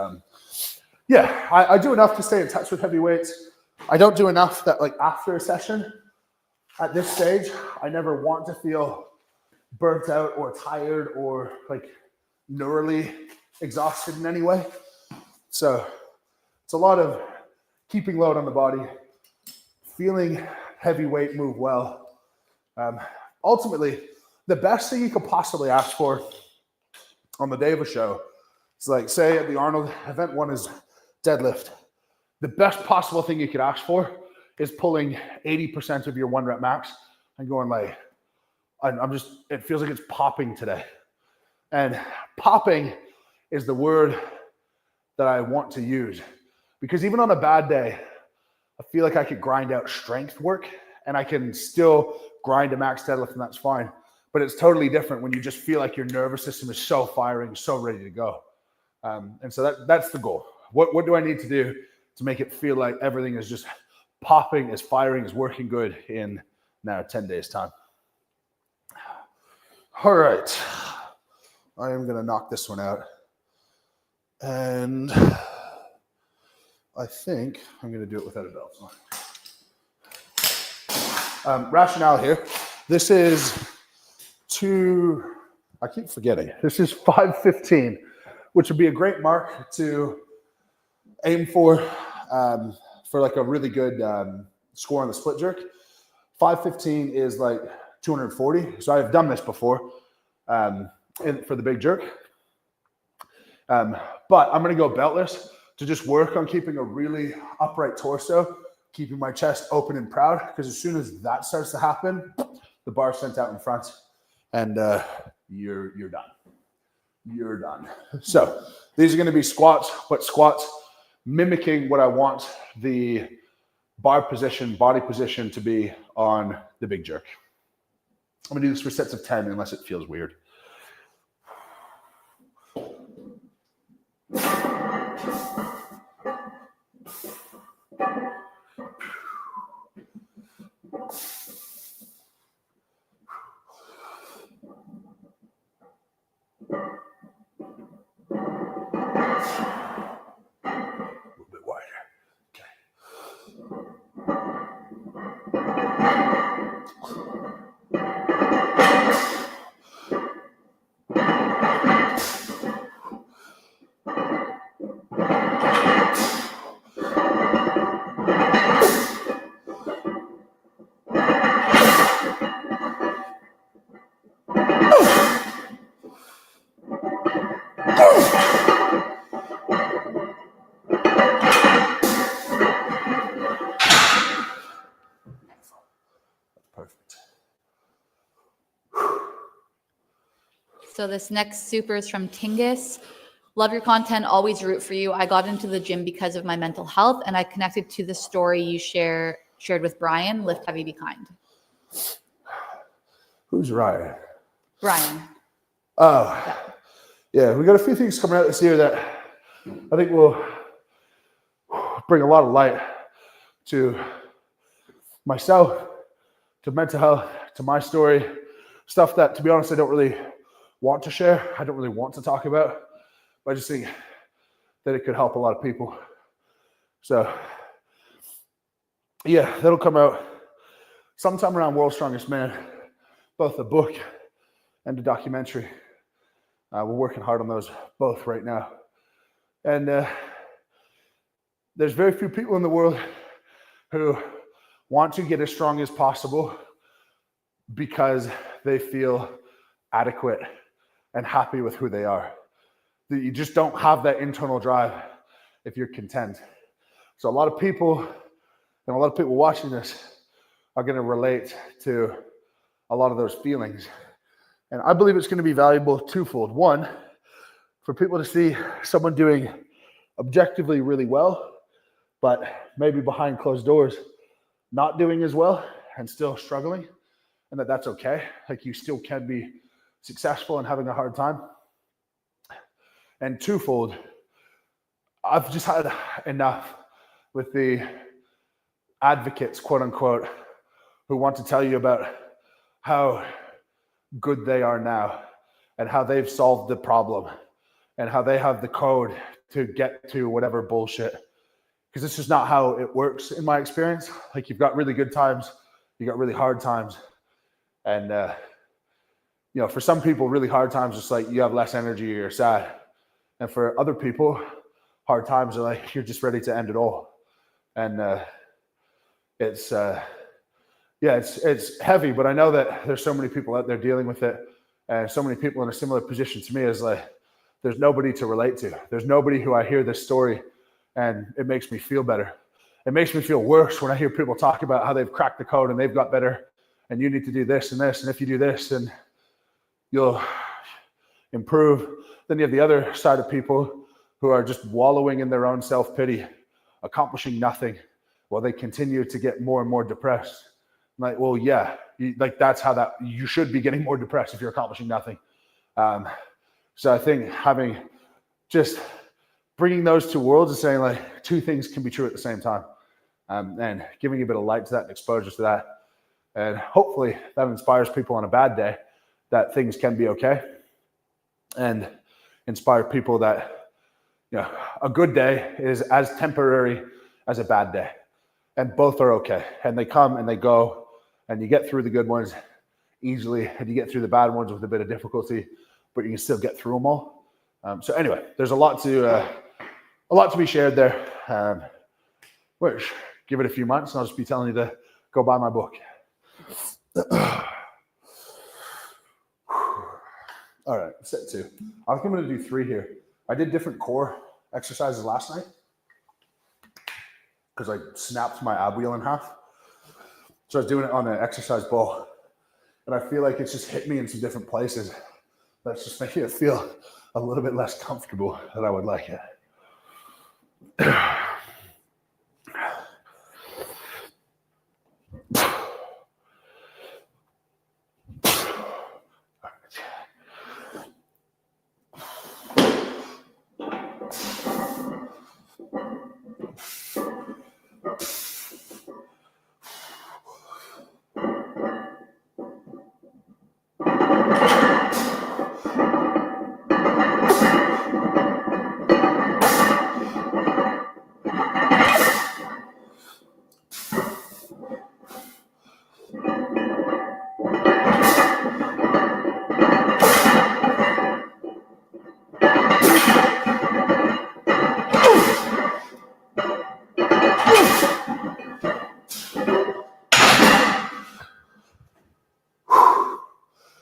yeah, I do enough to stay in touch with heavy weights. I don't do enough that like after a session, at this stage, I never want to feel burnt out or tired or like neurally exhausted in any way. So it's a lot of keeping load on the body, feeling heavy weight move well. Ultimately, the best thing you could possibly ask for on the day of a show is like, say at the Arnold, event one is deadlift. The best possible thing you could ask for is pulling 80% of your 1 rep max and going like, it feels like it's popping today. And popping is the word that I want to use, because even on a bad day, I feel like I could grind out strength work and I can still grind a max deadlift and that's fine. But it's totally different when you just feel like your nervous system is so firing, so ready to go. And so that's the goal. What do I need to do to make it feel like everything is just popping, is firing, is working good in now 10 days time? All right. I am going to knock this one out. And I think I'm going to do it without a belt. Rationale here. This is I keep forgetting. This is 515, which would be a great mark to aim for like a really good score on the split jerk. 515 is like 240. So I've done this before for the big jerk. But I'm going to go beltless to just work on keeping a really upright torso, keeping my chest open and proud, because as soon as that starts to happen, the bar's sent out in front, and you're done. You're done. So these are going to be squats, but squats mimicking what I want the bar position, body position to be on the big jerk. I'm going to do this for sets of 10 unless it feels weird. Perfect. So this next super is from Tingus. Love your content, always root for you. I got into the gym because of my mental health, and I connected to the story you shared with Brian, Lift Heavy, Be Kind. Who's Ryan? Brian. Oh, yeah, we got a few things coming out this year that I think will bring a lot of light to myself, to mental health, to my story, stuff that, to be honest, I don't really want to share. I don't really want to talk about, but I just think that it could help a lot of people. So, yeah, that'll come out sometime around World's Strongest Man, both the book and the documentary. We're working hard on those both right now. And there's very few people in the world who want to get as strong as possible because they feel adequate and happy with who they are. You just don't have that internal drive if you're content. So a lot of people, and a lot of people watching this, are going to relate to a lot of those feelings. And I believe it's going to be valuable twofold. One, for people to see someone doing objectively really well, but maybe behind closed doors, not doing as well and still struggling, and that's okay. Like, you still can be successful and having a hard time. And twofold, I've just had enough with the advocates, quote unquote, who want to tell you about how good they are now and how they've solved the problem and how they have the code to get to whatever bullshit. Because this is not how it works in my experience. Like, you've got really good times, you got really hard times. And, for some people, really hard times, just like you have less energy or you're sad. And for other people, hard times are like, you're just ready to end it all. And it's heavy, but I know that there's so many people out there dealing with it, and so many people in a similar position to me. Is like, there's nobody to relate to. There's nobody who I hear this story and it makes me feel better. It makes me feel worse when I hear people talk about how they've cracked the code and they've got better, and you need to do this and this, and if you do this, then you'll improve. Then you have the other side of people who are just wallowing in their own self-pity, accomplishing nothing, while they continue to get more and more depressed. Like, well, yeah, that's how that, you should be getting more depressed if you're accomplishing nothing. So I think having just bringing those two worlds and saying, like, two things can be true at the same time, and giving a bit of light to that and exposure to that. And hopefully that inspires people on a bad day that things can be okay, and inspire people that, a good day is as temporary as a bad day, and both are okay. And they come and they go, and you get through the good ones easily, and you get through the bad ones with a bit of difficulty, but you can still get through them all. So anyway, there's a lot to be shared there. Which, give it a few months and I'll just be telling you to go buy my book. All right, set two. I think I'm going to do 3 here. I did different core exercises last night because I snapped my ab wheel in half. So I was doing it on an exercise ball, and I feel like it's just hit me in some different places. That's just making it feel a little bit less comfortable than I would like it.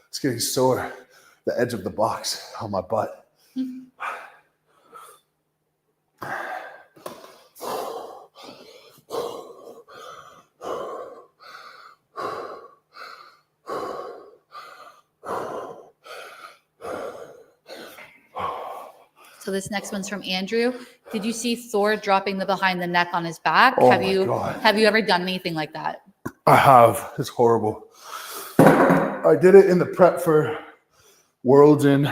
It's getting sore, the edge of the box on my butt. So this next one's from Andrew. Did you see Thor dropping the behind the neck on his back? Oh have my you God. have you ever done anything like that? I have. It's horrible. I did it in the prep for Worlds in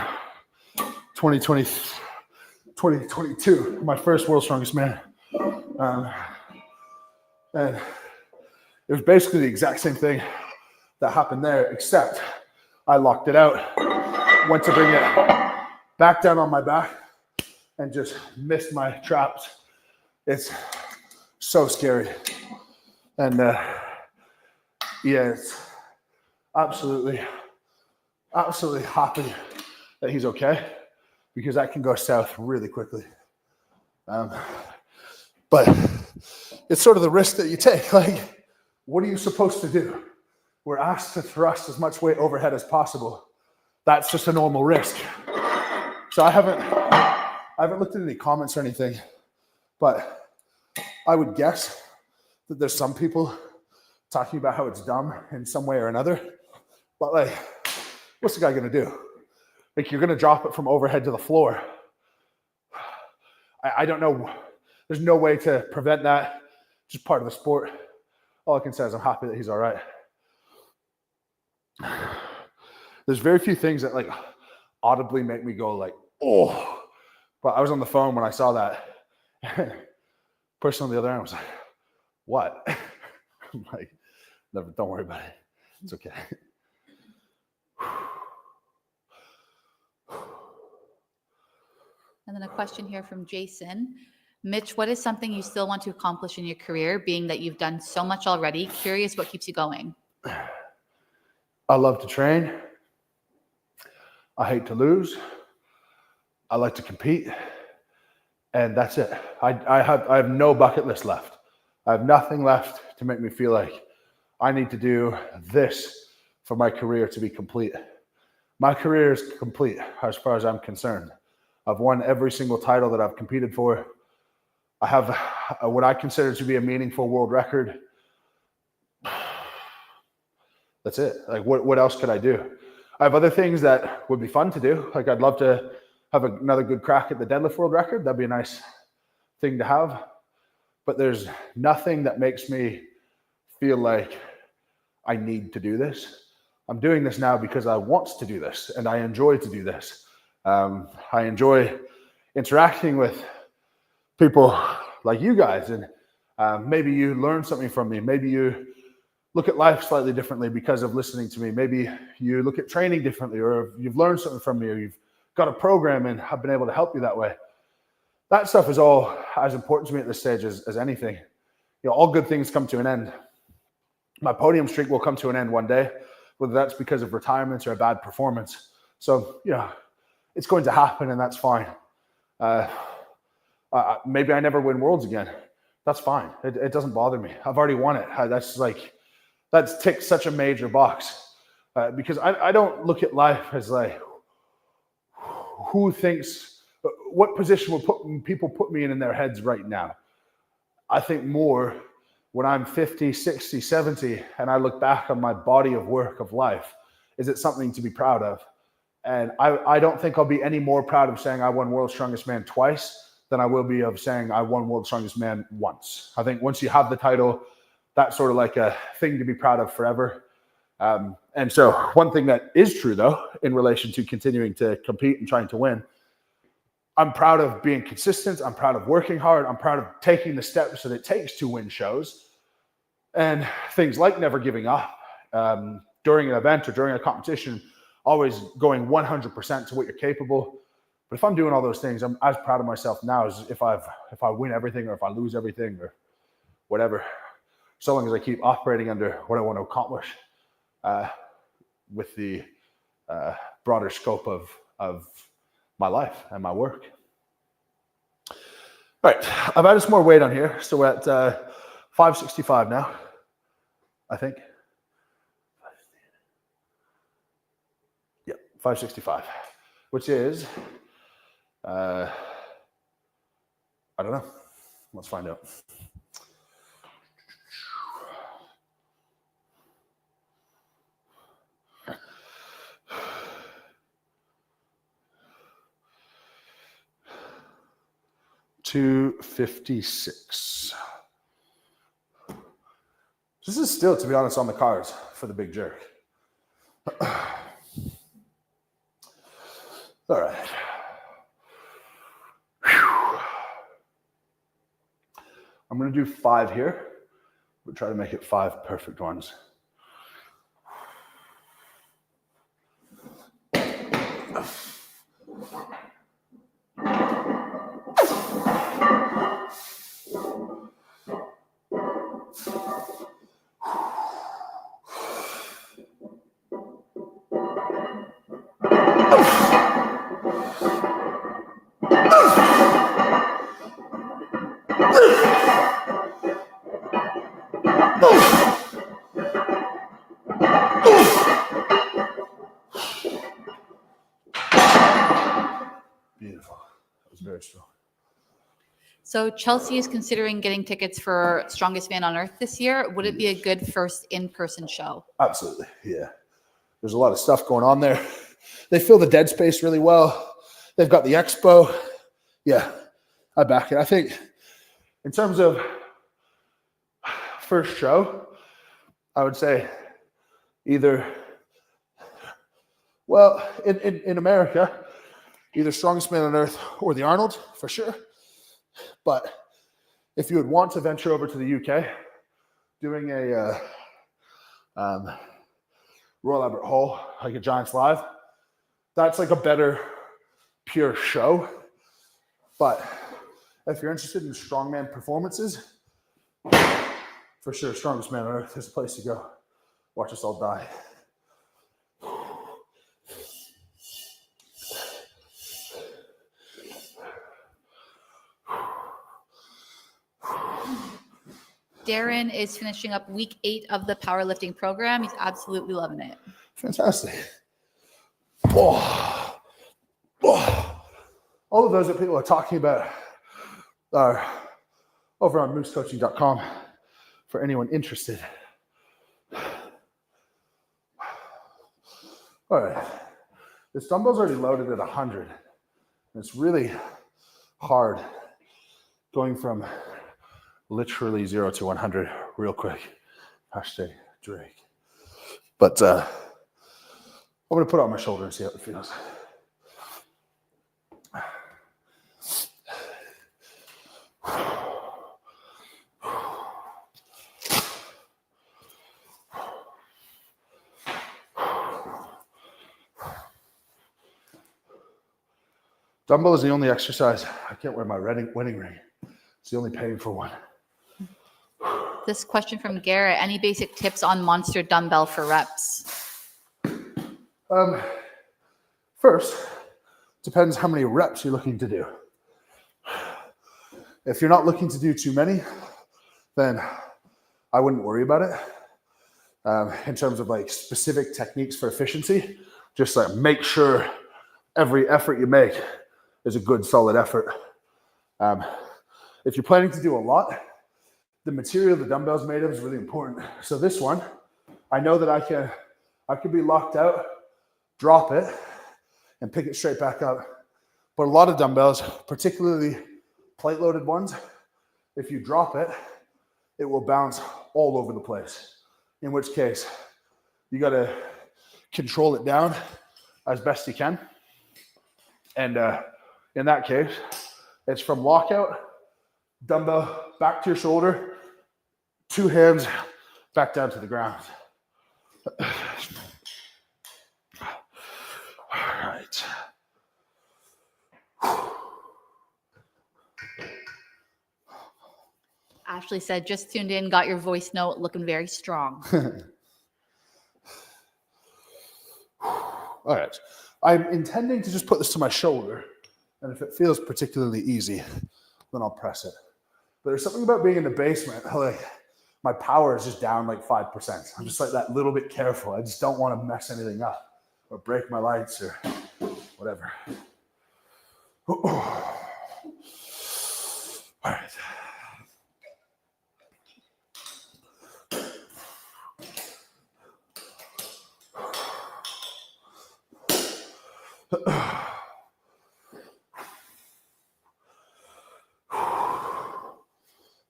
2022, my first World's Strongest Man. And it was basically the exact same thing that happened there, except I locked it out, went to bring it back down on my back, and just missed my traps. It's so scary. And yeah, it's absolutely happy that he's okay, because that can go south really quickly. But it's sort of the risk that you take. Like, what are you supposed to do? We're asked to thrust as much weight overhead as possible. That's just a normal risk. So I haven't looked at any comments or anything, but I would guess that there's some people talking about how it's dumb in some way or another. But like, what's the guy gonna do? Like, you're gonna drop it from overhead to the floor. I don't know. There's no way to prevent that. It's just part of the sport. All I can say is I'm happy that he's all right. There's very few things that like audibly make me go like, oh. But I was on the phone when I saw that. Person on the other end was like, what? I'm like, never, don't worry about it. It's okay. And then a question here from Jason. Mitch, what is something you still want to accomplish in your career, being that you've done so much already? Curious what keeps you going. I love to train. I hate to lose. I like to compete. And that's it. I have no bucket list left. I have nothing left to make me feel like I need to do this for my career to be complete. My career is complete as far as I'm concerned. I've won every single title that I've competed for. I have what I consider to be a meaningful world record. That's it. Like, what else could I do? I have other things that would be fun to do. Like, I'd love to have another good crack at the deadlift world record. That'd be a nice thing to have. But there's nothing that makes me feel like I need to do this. I'm doing this now because I want to do this, and I enjoy to do this. I enjoy interacting with people like you guys, and maybe you learn something from me. Maybe you look at life slightly differently because of listening to me. Maybe you look at training differently, or you've learned something from me, or you've got a program and have been able to help you that way. That stuff is all as important to me at this stage as anything. You know, all good things come to an end. My podium streak will come to an end one day, whether that's because of retirement or a bad performance. So, you know, it's going to happen, and that's fine. Maybe I never win worlds again. That's fine. It doesn't bother me. I've already won it. That's ticked such a major box, because I don't look at life as like, who thinks, what position will people put me in their heads right now? I think more when I'm 50, 60, 70, and I look back on my body of work of life, is it something to be proud of? And I don't think I'll be any more proud of saying I won World's Strongest Man twice than I will be of saying I won World's Strongest Man once. I think once you have the title, that's sort of like a thing to be proud of forever. And so one thing that is true, though, in relation to continuing to compete and trying to win, I'm proud of being consistent. I'm proud of working hard. I'm proud of taking the steps that it takes to win shows. And things like never giving up during an event or during a competition, always going 100% to what you're capable. But if I'm doing all those things, I'm as proud of myself now as if I win everything or if I lose everything or whatever, so long as I keep operating under what I want to accomplish with the broader scope of my life and my work. All right, I've added some more weight on here, so we're at 565 now, I think. Yeah, 565, which is, I don't know. Let's find out. $256. This is still, to be honest, on the cards for the big jerk. All right. I'm going to do 5 here. We'll try to make it 5 perfect ones. Beautiful. That was very strong. So Chelsea is considering getting tickets for Strongest Man on Earth this year. Would it be a good first in-person show? Absolutely, yeah. There's a lot of stuff going on there. They fill the dead space really well. They've got the expo. Yeah, I back it. I think in terms of first show, I would say either, well, in America, either Strongest Man on Earth or the Arnold, for sure. But if you would want to venture over to the UK, doing a Royal Albert Hall, like a Giants Live, that's like a better pure show. But if you're interested in strongman performances, for sure, Strongest Man on Earth is a place to go. Watch us all die. Darren is finishing up week 8 of the powerlifting program. He's absolutely loving it. Fantastic. Oh. Oh. All of those that people are talking about are over on moosecoaching.com for anyone interested. All right. This dumbbell's already loaded at 100. And it's really hard going from literally 0 to 100 real quick. Hashtag Drake. But I'm going to put it on my shoulder and see how it feels. Dumbbell is the only exercise. I can't wear my wedding ring. It's the only painful one. This question from Garrett, any basic tips on monster dumbbell for reps? First, depends how many reps you're looking to do. If you're not looking to do too many, then I wouldn't worry about it. In terms of like specific techniques for efficiency, just like make sure every effort you make is a good solid effort. If you're planning to do a lot, the material the dumbbell's made of is really important. So this one, I know that I can be locked out, drop it, and pick it straight back up. But a lot of dumbbells, particularly plate-loaded ones, if you drop it, it will bounce all over the place. In which case, you gotta control it down as best you can. And in that case, it's from lockout, dumbbell back to your shoulder, 2 hands back down to the ground. All right. Ashley said, just tuned in, got your voice note, looking very strong. All right. I'm intending to just put this to my shoulder, and if it feels particularly easy, then I'll press it. But there's something about being in the basement, like my power is just down like 5%. I'm just like that little bit careful. I just don't want to mess anything up or break my lights or whatever. All right.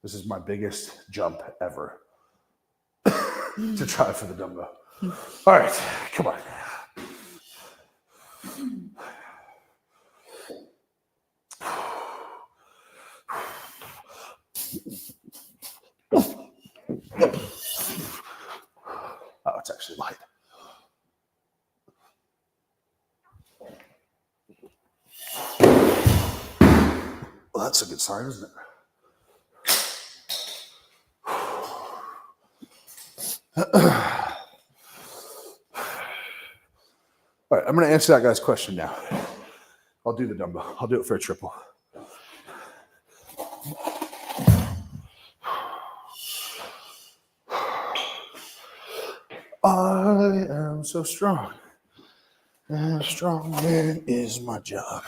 This is my biggest jump ever to try for the dumbbell. All right, come on. Oh, it's actually light. Well, that's a good sign, isn't it? All right, I'm going to answer that guy's question now. I'll do the dumbbell. I'll do it for a triple. I am so strong, and strongman is my job.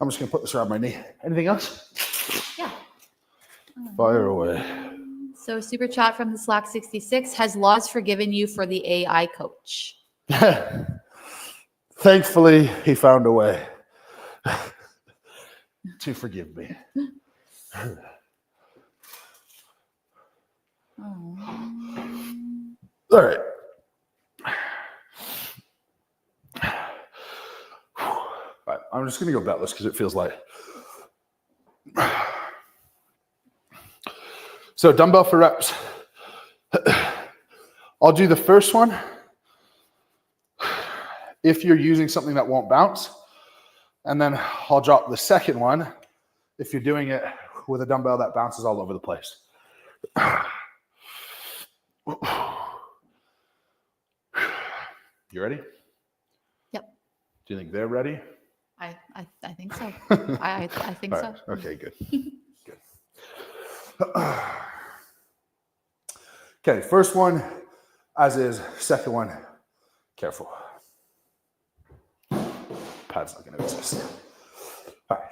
I'm just going to put this around my knee. Anything else? Yeah. Fire away. So super chat from the Slack 66, has Laws forgiven you for the AI coach? Thankfully, he found a way to forgive me. All right. All right. I'm just going to go beltless because it feels light. So dumbbell for reps. I'll do the first one if you're using something that won't bounce. And then I'll drop the second one if you're doing it with a dumbbell that bounces all over the place. You ready? Yep. Do you think they're ready? I think so. I think so. Okay, good. Good. Okay, first one, as is. Second one, careful. Pad's not going to exist. All right.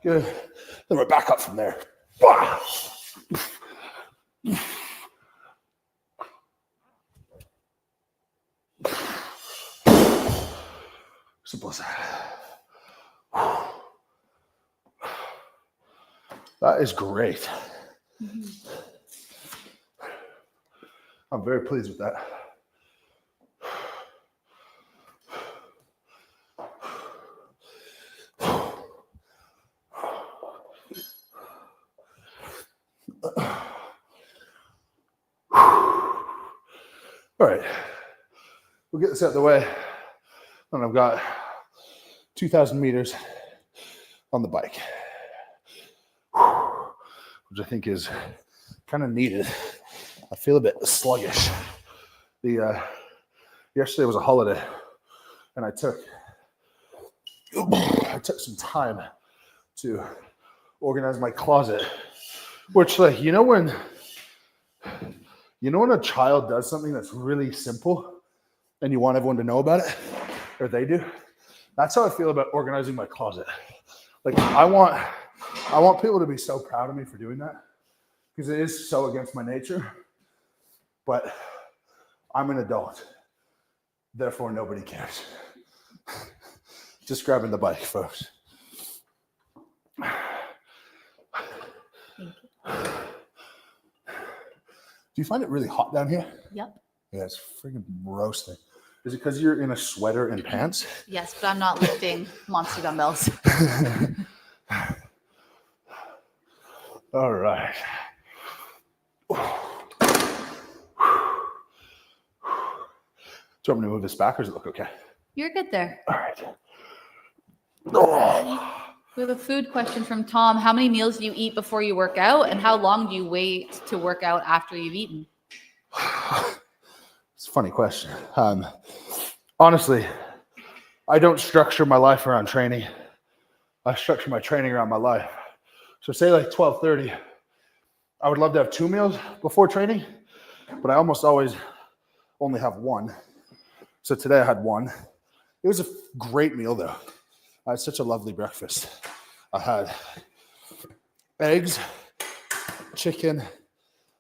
Good. Then we're back up from there. Simple as that. That is great. I'm very pleased with that. we'll get this out of the way. And I've got 2,000 meters on the bike, which I think is kind of needed. I feel a bit sluggish. Yesterday was a holiday, and I took some time to organize my closet, which, like, you know when a child does something that's really simple and you want everyone to know about it, or they do? That's how I feel about organizing my closet. Like, I want people to be so proud of me for doing that, because it is so against my nature, but I'm an adult, therefore nobody cares. Just grabbing the bike, folks. Do you find it really hot down here? Yep. Yeah, it's freaking roasting. Is it because you're in a sweater and pants? Yes, but I'm not lifting monster dumbbells. All right. Do you want me to move this back, or does it look okay? You're good there. All right. We have a food question from Tom. How many meals do you eat before you work out, and how long do you wait to work out after you've eaten? It's a funny question. Honestly, I don't structure my life around training. I structure my training around my life. So say like 12:30, I would love to have 2 meals before training, but I almost always only have 1. So today I had 1. It was a great meal though. I had such a lovely breakfast. I had eggs, chicken, a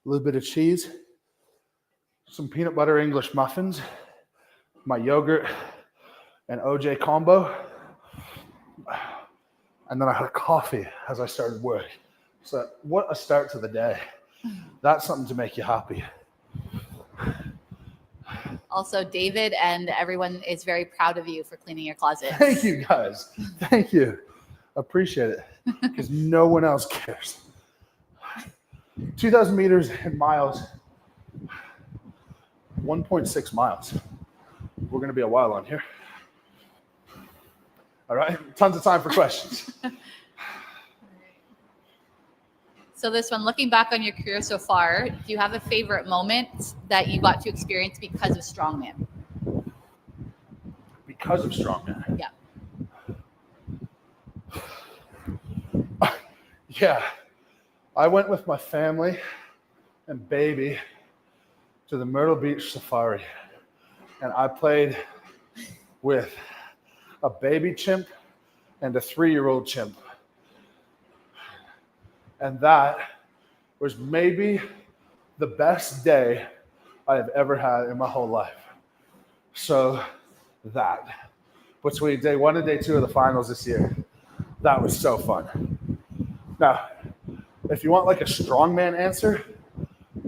little bit of cheese, some peanut butter English muffins, my yogurt and OJ combo, and then I had a coffee as I started work. So what a start to the day. That's something to make you happy. Also, David and everyone is very proud of you for cleaning your closet. Thank you, guys. Thank you. Appreciate it, because no one else cares. 2,000 meters in miles, 1.6 miles. We're going to be a while on here. All right, tons of time for questions. So this one, looking back on your career so far, do you have a favorite moment that you got to experience because of Strongman? Because of Strongman? Yeah. Yeah. I went with my family and baby to the Myrtle Beach Safari, and I played with a baby chimp and a 3-year-old chimp. And that was maybe the best day I have ever had in my whole life. So that, between day 1 and day 2 of the finals this year, that was so fun. Now, if you want like a strongman answer,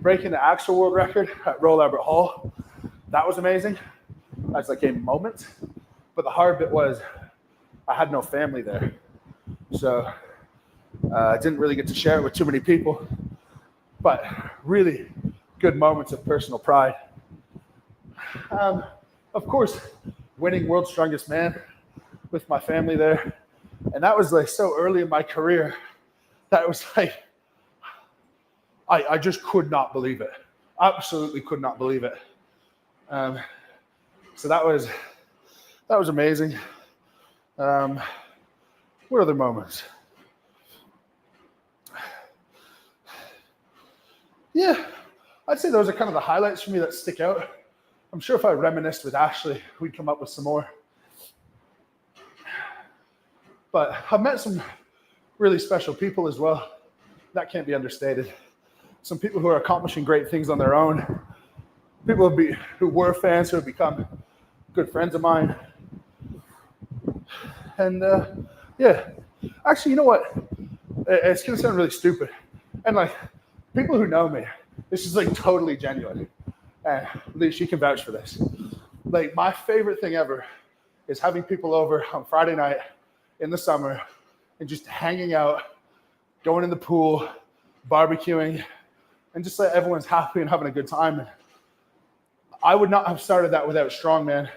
breaking the actual world record at Royal Albert Hall, that was amazing. That's like a moment. But the hard bit was I had no family there. So I didn't really get to share it with too many people, but really good moments of personal pride. Of course, winning World's Strongest Man with my family there. And that was like so early in my career that it was like, I just could not believe it. Absolutely could not believe it. So that was amazing. What other moments? Yeah, I'd say those are kind of the highlights for me that stick out. I'm sure if I reminisced with Ashley, we'd come up with some more. But I've met some really special people as well. That can't be understated. Some people who are accomplishing great things on their own. People who were fans who have become good friends of mine. And yeah, actually, you know what? It's gonna sound really stupid. And like, people who know me, this is like totally genuine. And Leash, you can vouch for this. Like, my favorite thing ever is having people over on Friday night in the summer and just hanging out, going in the pool, barbecuing, and just like everyone's happy and having a good time. I would not have started that without Strongman,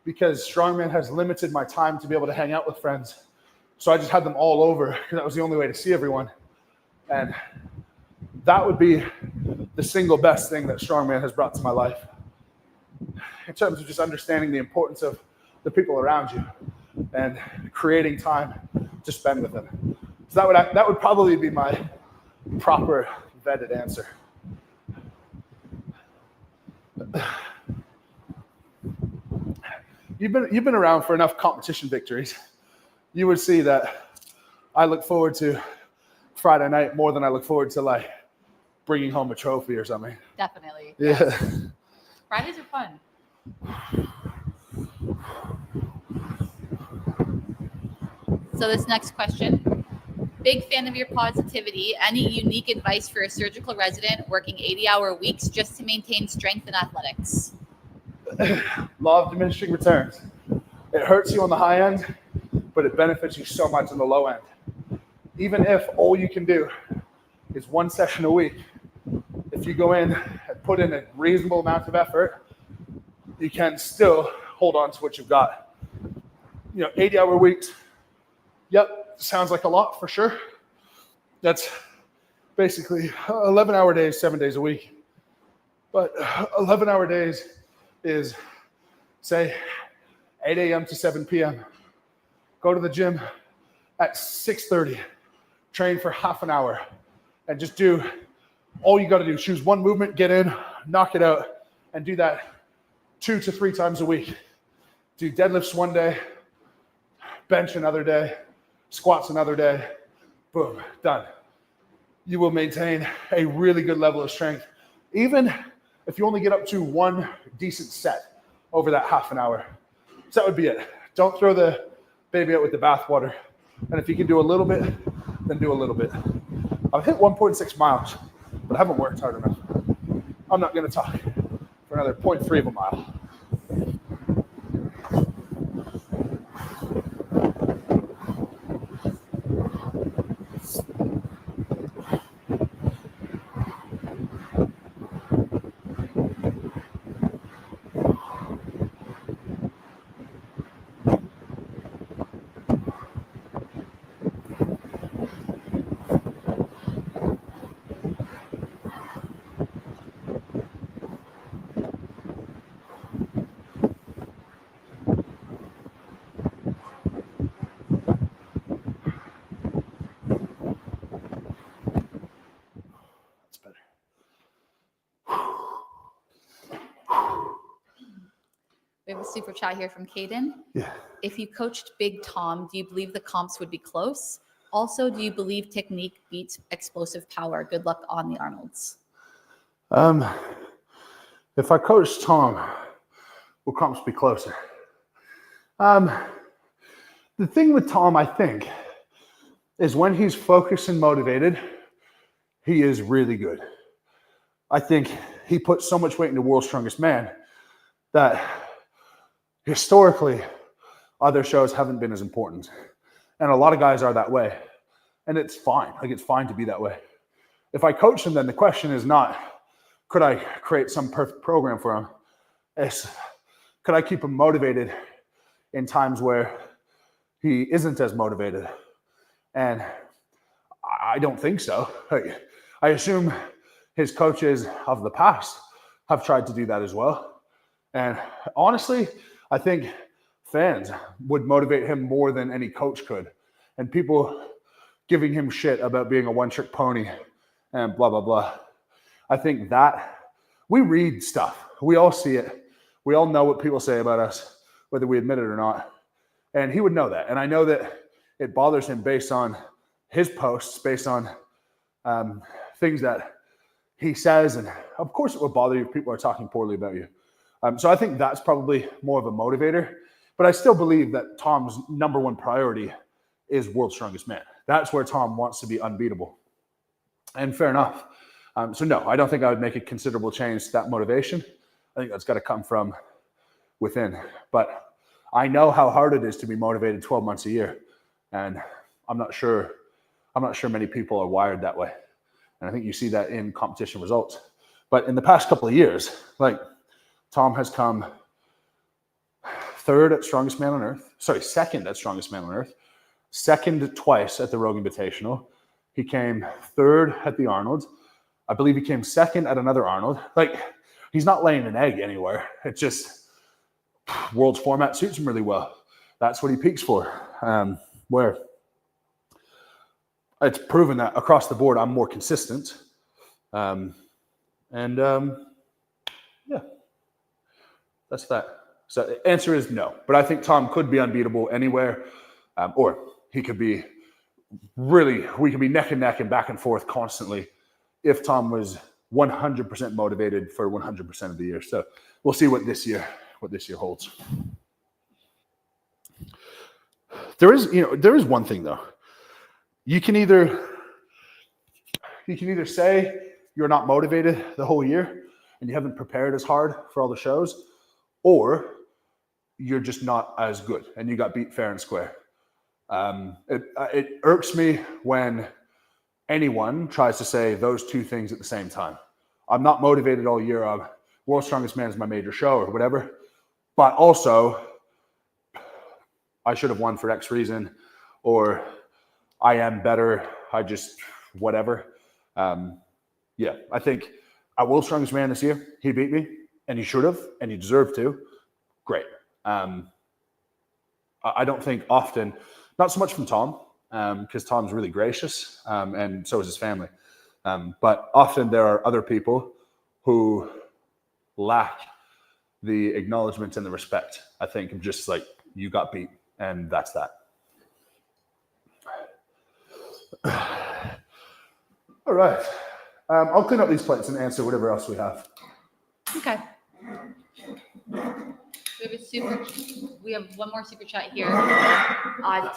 because Strongman has limited my time to be able to hang out with friends. So I just had them all over because that was the only way to see everyone. And that would be the single best thing that Strongman has brought to my life, in terms of just understanding the importance of the people around you and creating time to spend with them. So that would probably be my proper vetted answer. You've been around for enough competition victories. You would see that I look forward to Friday night more than I look forward to like bringing home a trophy or something. Definitely. Yeah. Yes. Fridays are fun. So this next question, big fan of your positivity. Any unique advice for a surgical resident working 80-hour weeks just to maintain strength and athletics? Law of diminishing returns. It hurts you on the high end, but it benefits you so much on the low end. Even if all you can do is one session a week, if you go in and put in a reasonable amount of effort, you can still hold on to what you've got. 80-hour weeks, yep, sounds like a lot for sure. That's basically 11-hour days, 7 days a week. But 11-hour days is, say, 8 a.m. to 7 p.m. Go to the gym at 6:30, train for half an hour, and just do all you got to do. Choose one movement, get in, knock it out, and do that 2 to 3 times a week. Do deadlifts one day, bench another day, squats another day, boom, done. You will maintain a really good level of strength, even if you only get up to one decent set over that half an hour. So that would be it. Don't throw the baby out with the bathwater. And if you can do a little bit, then do a little bit. I've hit 1.6 miles, but I haven't worked hard enough. I'm not going to talk for another 0.3 of a mile. We have a super chat here from Caden. Yeah. If you coached Big Tom, do you believe the comps would be close? Also, do you believe technique beats explosive power? Good luck on the Arnolds. If I coached Tom, will comps be closer? The thing with Tom, I think, is when he's focused and motivated, he is really good. I think he puts so much weight into World's Strongest Man that historically other shows haven't been as important. And a lot of guys are that way. And it's fine. Like, it's fine to be that way. If I coach him, then the question is not, could I create some perfect program for him? It's, could I keep him motivated in times where he isn't as motivated? And I don't think so. I assume his coaches of the past have tried to do that as well. And honestly, I think fans would motivate him more than any coach could. And people giving him shit about being a one-trick pony and blah, blah, blah. I think that we read stuff. We all see it. We all know what people say about us, whether we admit it or not. And he would know that. And I know that it bothers him based on his posts, based on things that he says. And of course it would bother you if people are talking poorly about you. So I think that's probably more of a motivator. But I still believe that Tom's number one priority is World's Strongest Man. That's where Tom wants to be unbeatable. And fair enough. So no, I don't think I would make a considerable change to that motivation. I think that's got to come from within. But I know how hard it is to be motivated 12 months a year. And I'm not sure many people are wired that way. And I think you see that in competition results. But in the past couple of years, like Tom has come third at Strongest Man on Earth. Sorry, second at Strongest Man on Earth. Second twice at the Rogue Invitational. He came third at the Arnold. I believe he came second at another Arnold. Like, he's not laying an egg anywhere. It's just world's format suits him really well. That's what he peaks for. Where it's proven that across the board, I'm more consistent. Yeah, that's that. So the answer is no. But I think Tom could be unbeatable anywhere, or he could be we could be neck and neck and back and forth constantly if Tom was 100% motivated for 100% of the year. So we'll see what this year holds. There is one thing though. You can either say you're not motivated the whole year and you haven't prepared as hard for all the shows, or you're just not as good and you got beat fair and square. It irks me when anyone tries to say those two things at the same time. I'm not motivated all year. World's Strongest Man is my major show or whatever, but also I should have won for X reason, or I am better. I just whatever. Yeah, I think at World's Strongest Man this year, he beat me, and he should have, and he deserved to. Great. I don't think often, not so much from Tom, because Tom's really gracious, and so is his family. But often there are other people who lack the acknowledgement and the respect. I think of just like, you got beat, and that's that. All right. I'll clean up these plates and answer whatever else we have. Okay. We have one more super chat here.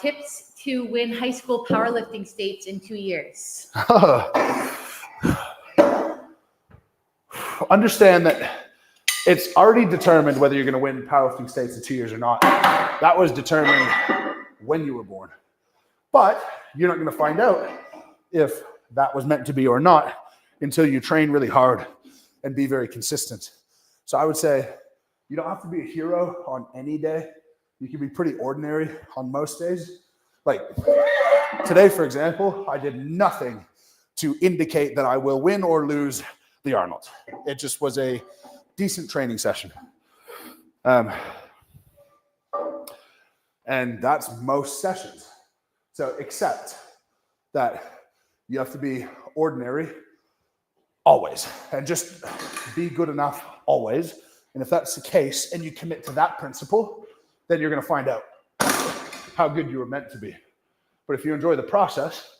Tips to win high school powerlifting states in 2 years. Understand that it's already determined whether you're going to win powerlifting states in 2 years or not. That was determined when you were born. But you're not going to find out if that was meant to be or not until you train really hard and be very consistent. So I would say you don't have to be a hero on any day. You can be pretty ordinary on most days. Like today, for example, I did nothing to indicate that I will win or lose the Arnold. It just was a decent training session. And that's most sessions. So except that you have to be ordinary always and just be good enough always. And if that's the case and you commit to that principle, then you're going to find out how good you were meant to be. But if you enjoy the process,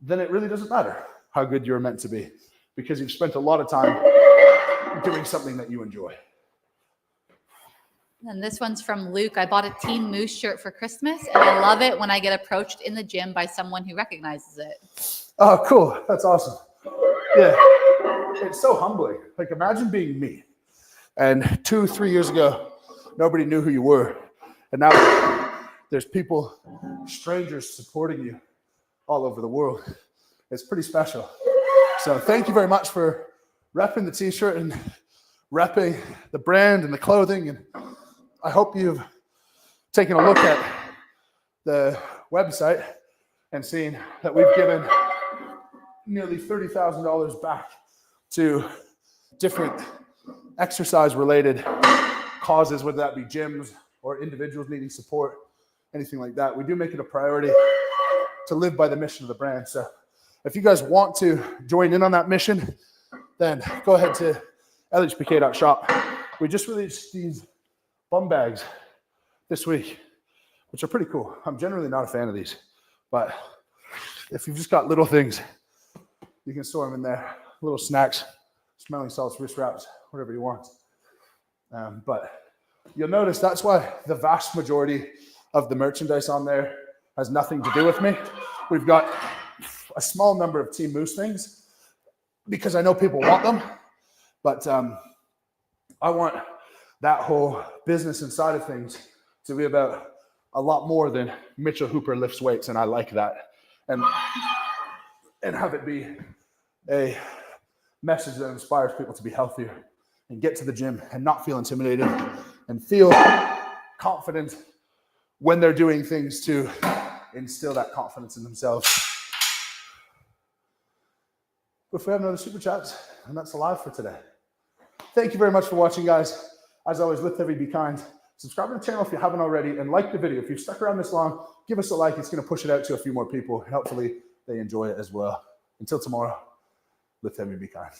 then it really doesn't matter how good you're meant to be, because you've spent a lot of time doing something that you enjoy. And this one's from Luke. I bought a Team Moose shirt for Christmas, and I love it when I get approached in the gym by someone who recognizes it. Oh, cool. That's awesome. Yeah. It's so humbling. Like, imagine being me. And 2-3 years ago, nobody knew who you were. And now there's people, strangers supporting you all over the world. It's pretty special. So thank you very much for repping the t-shirt and repping the brand and the clothing. And I hope you've taken a look at the website and seen that we've given nearly $30,000 back to different exercise-related causes, whether that be gyms or individuals needing support, anything like that. We do make it a priority to live by the mission of the brand. So if you guys want to join in on that mission, then go ahead to lhpk.shop. We just released these bum bags this week, which are pretty cool. I'm generally not a fan of these, but if you've just got little things, you can store them in there. Little snacks, smelling salts, wrist wraps, whatever you want. But you'll notice that's why the vast majority of the merchandise on there has nothing to do with me. We've got a small number of Team Moose things because I know people want them, but I want that whole business inside of things to be about a lot more than Mitchell Hooper lifts weights, and I like that. And have it be a message that inspires people to be healthier and get to the gym and not feel intimidated and feel confident when they're doing things to instill that confidence in themselves. But if we have another super chat, and that's a live for today. Thank you very much for watching, guys. As always, lift heavy, be kind. Subscribe to the channel if you haven't already, and like the video. If you've stuck around this long, give us a like. It's going to push it out to a few more people. Hopefully, they enjoy it as well. Until tomorrow, lift heavy, be kind.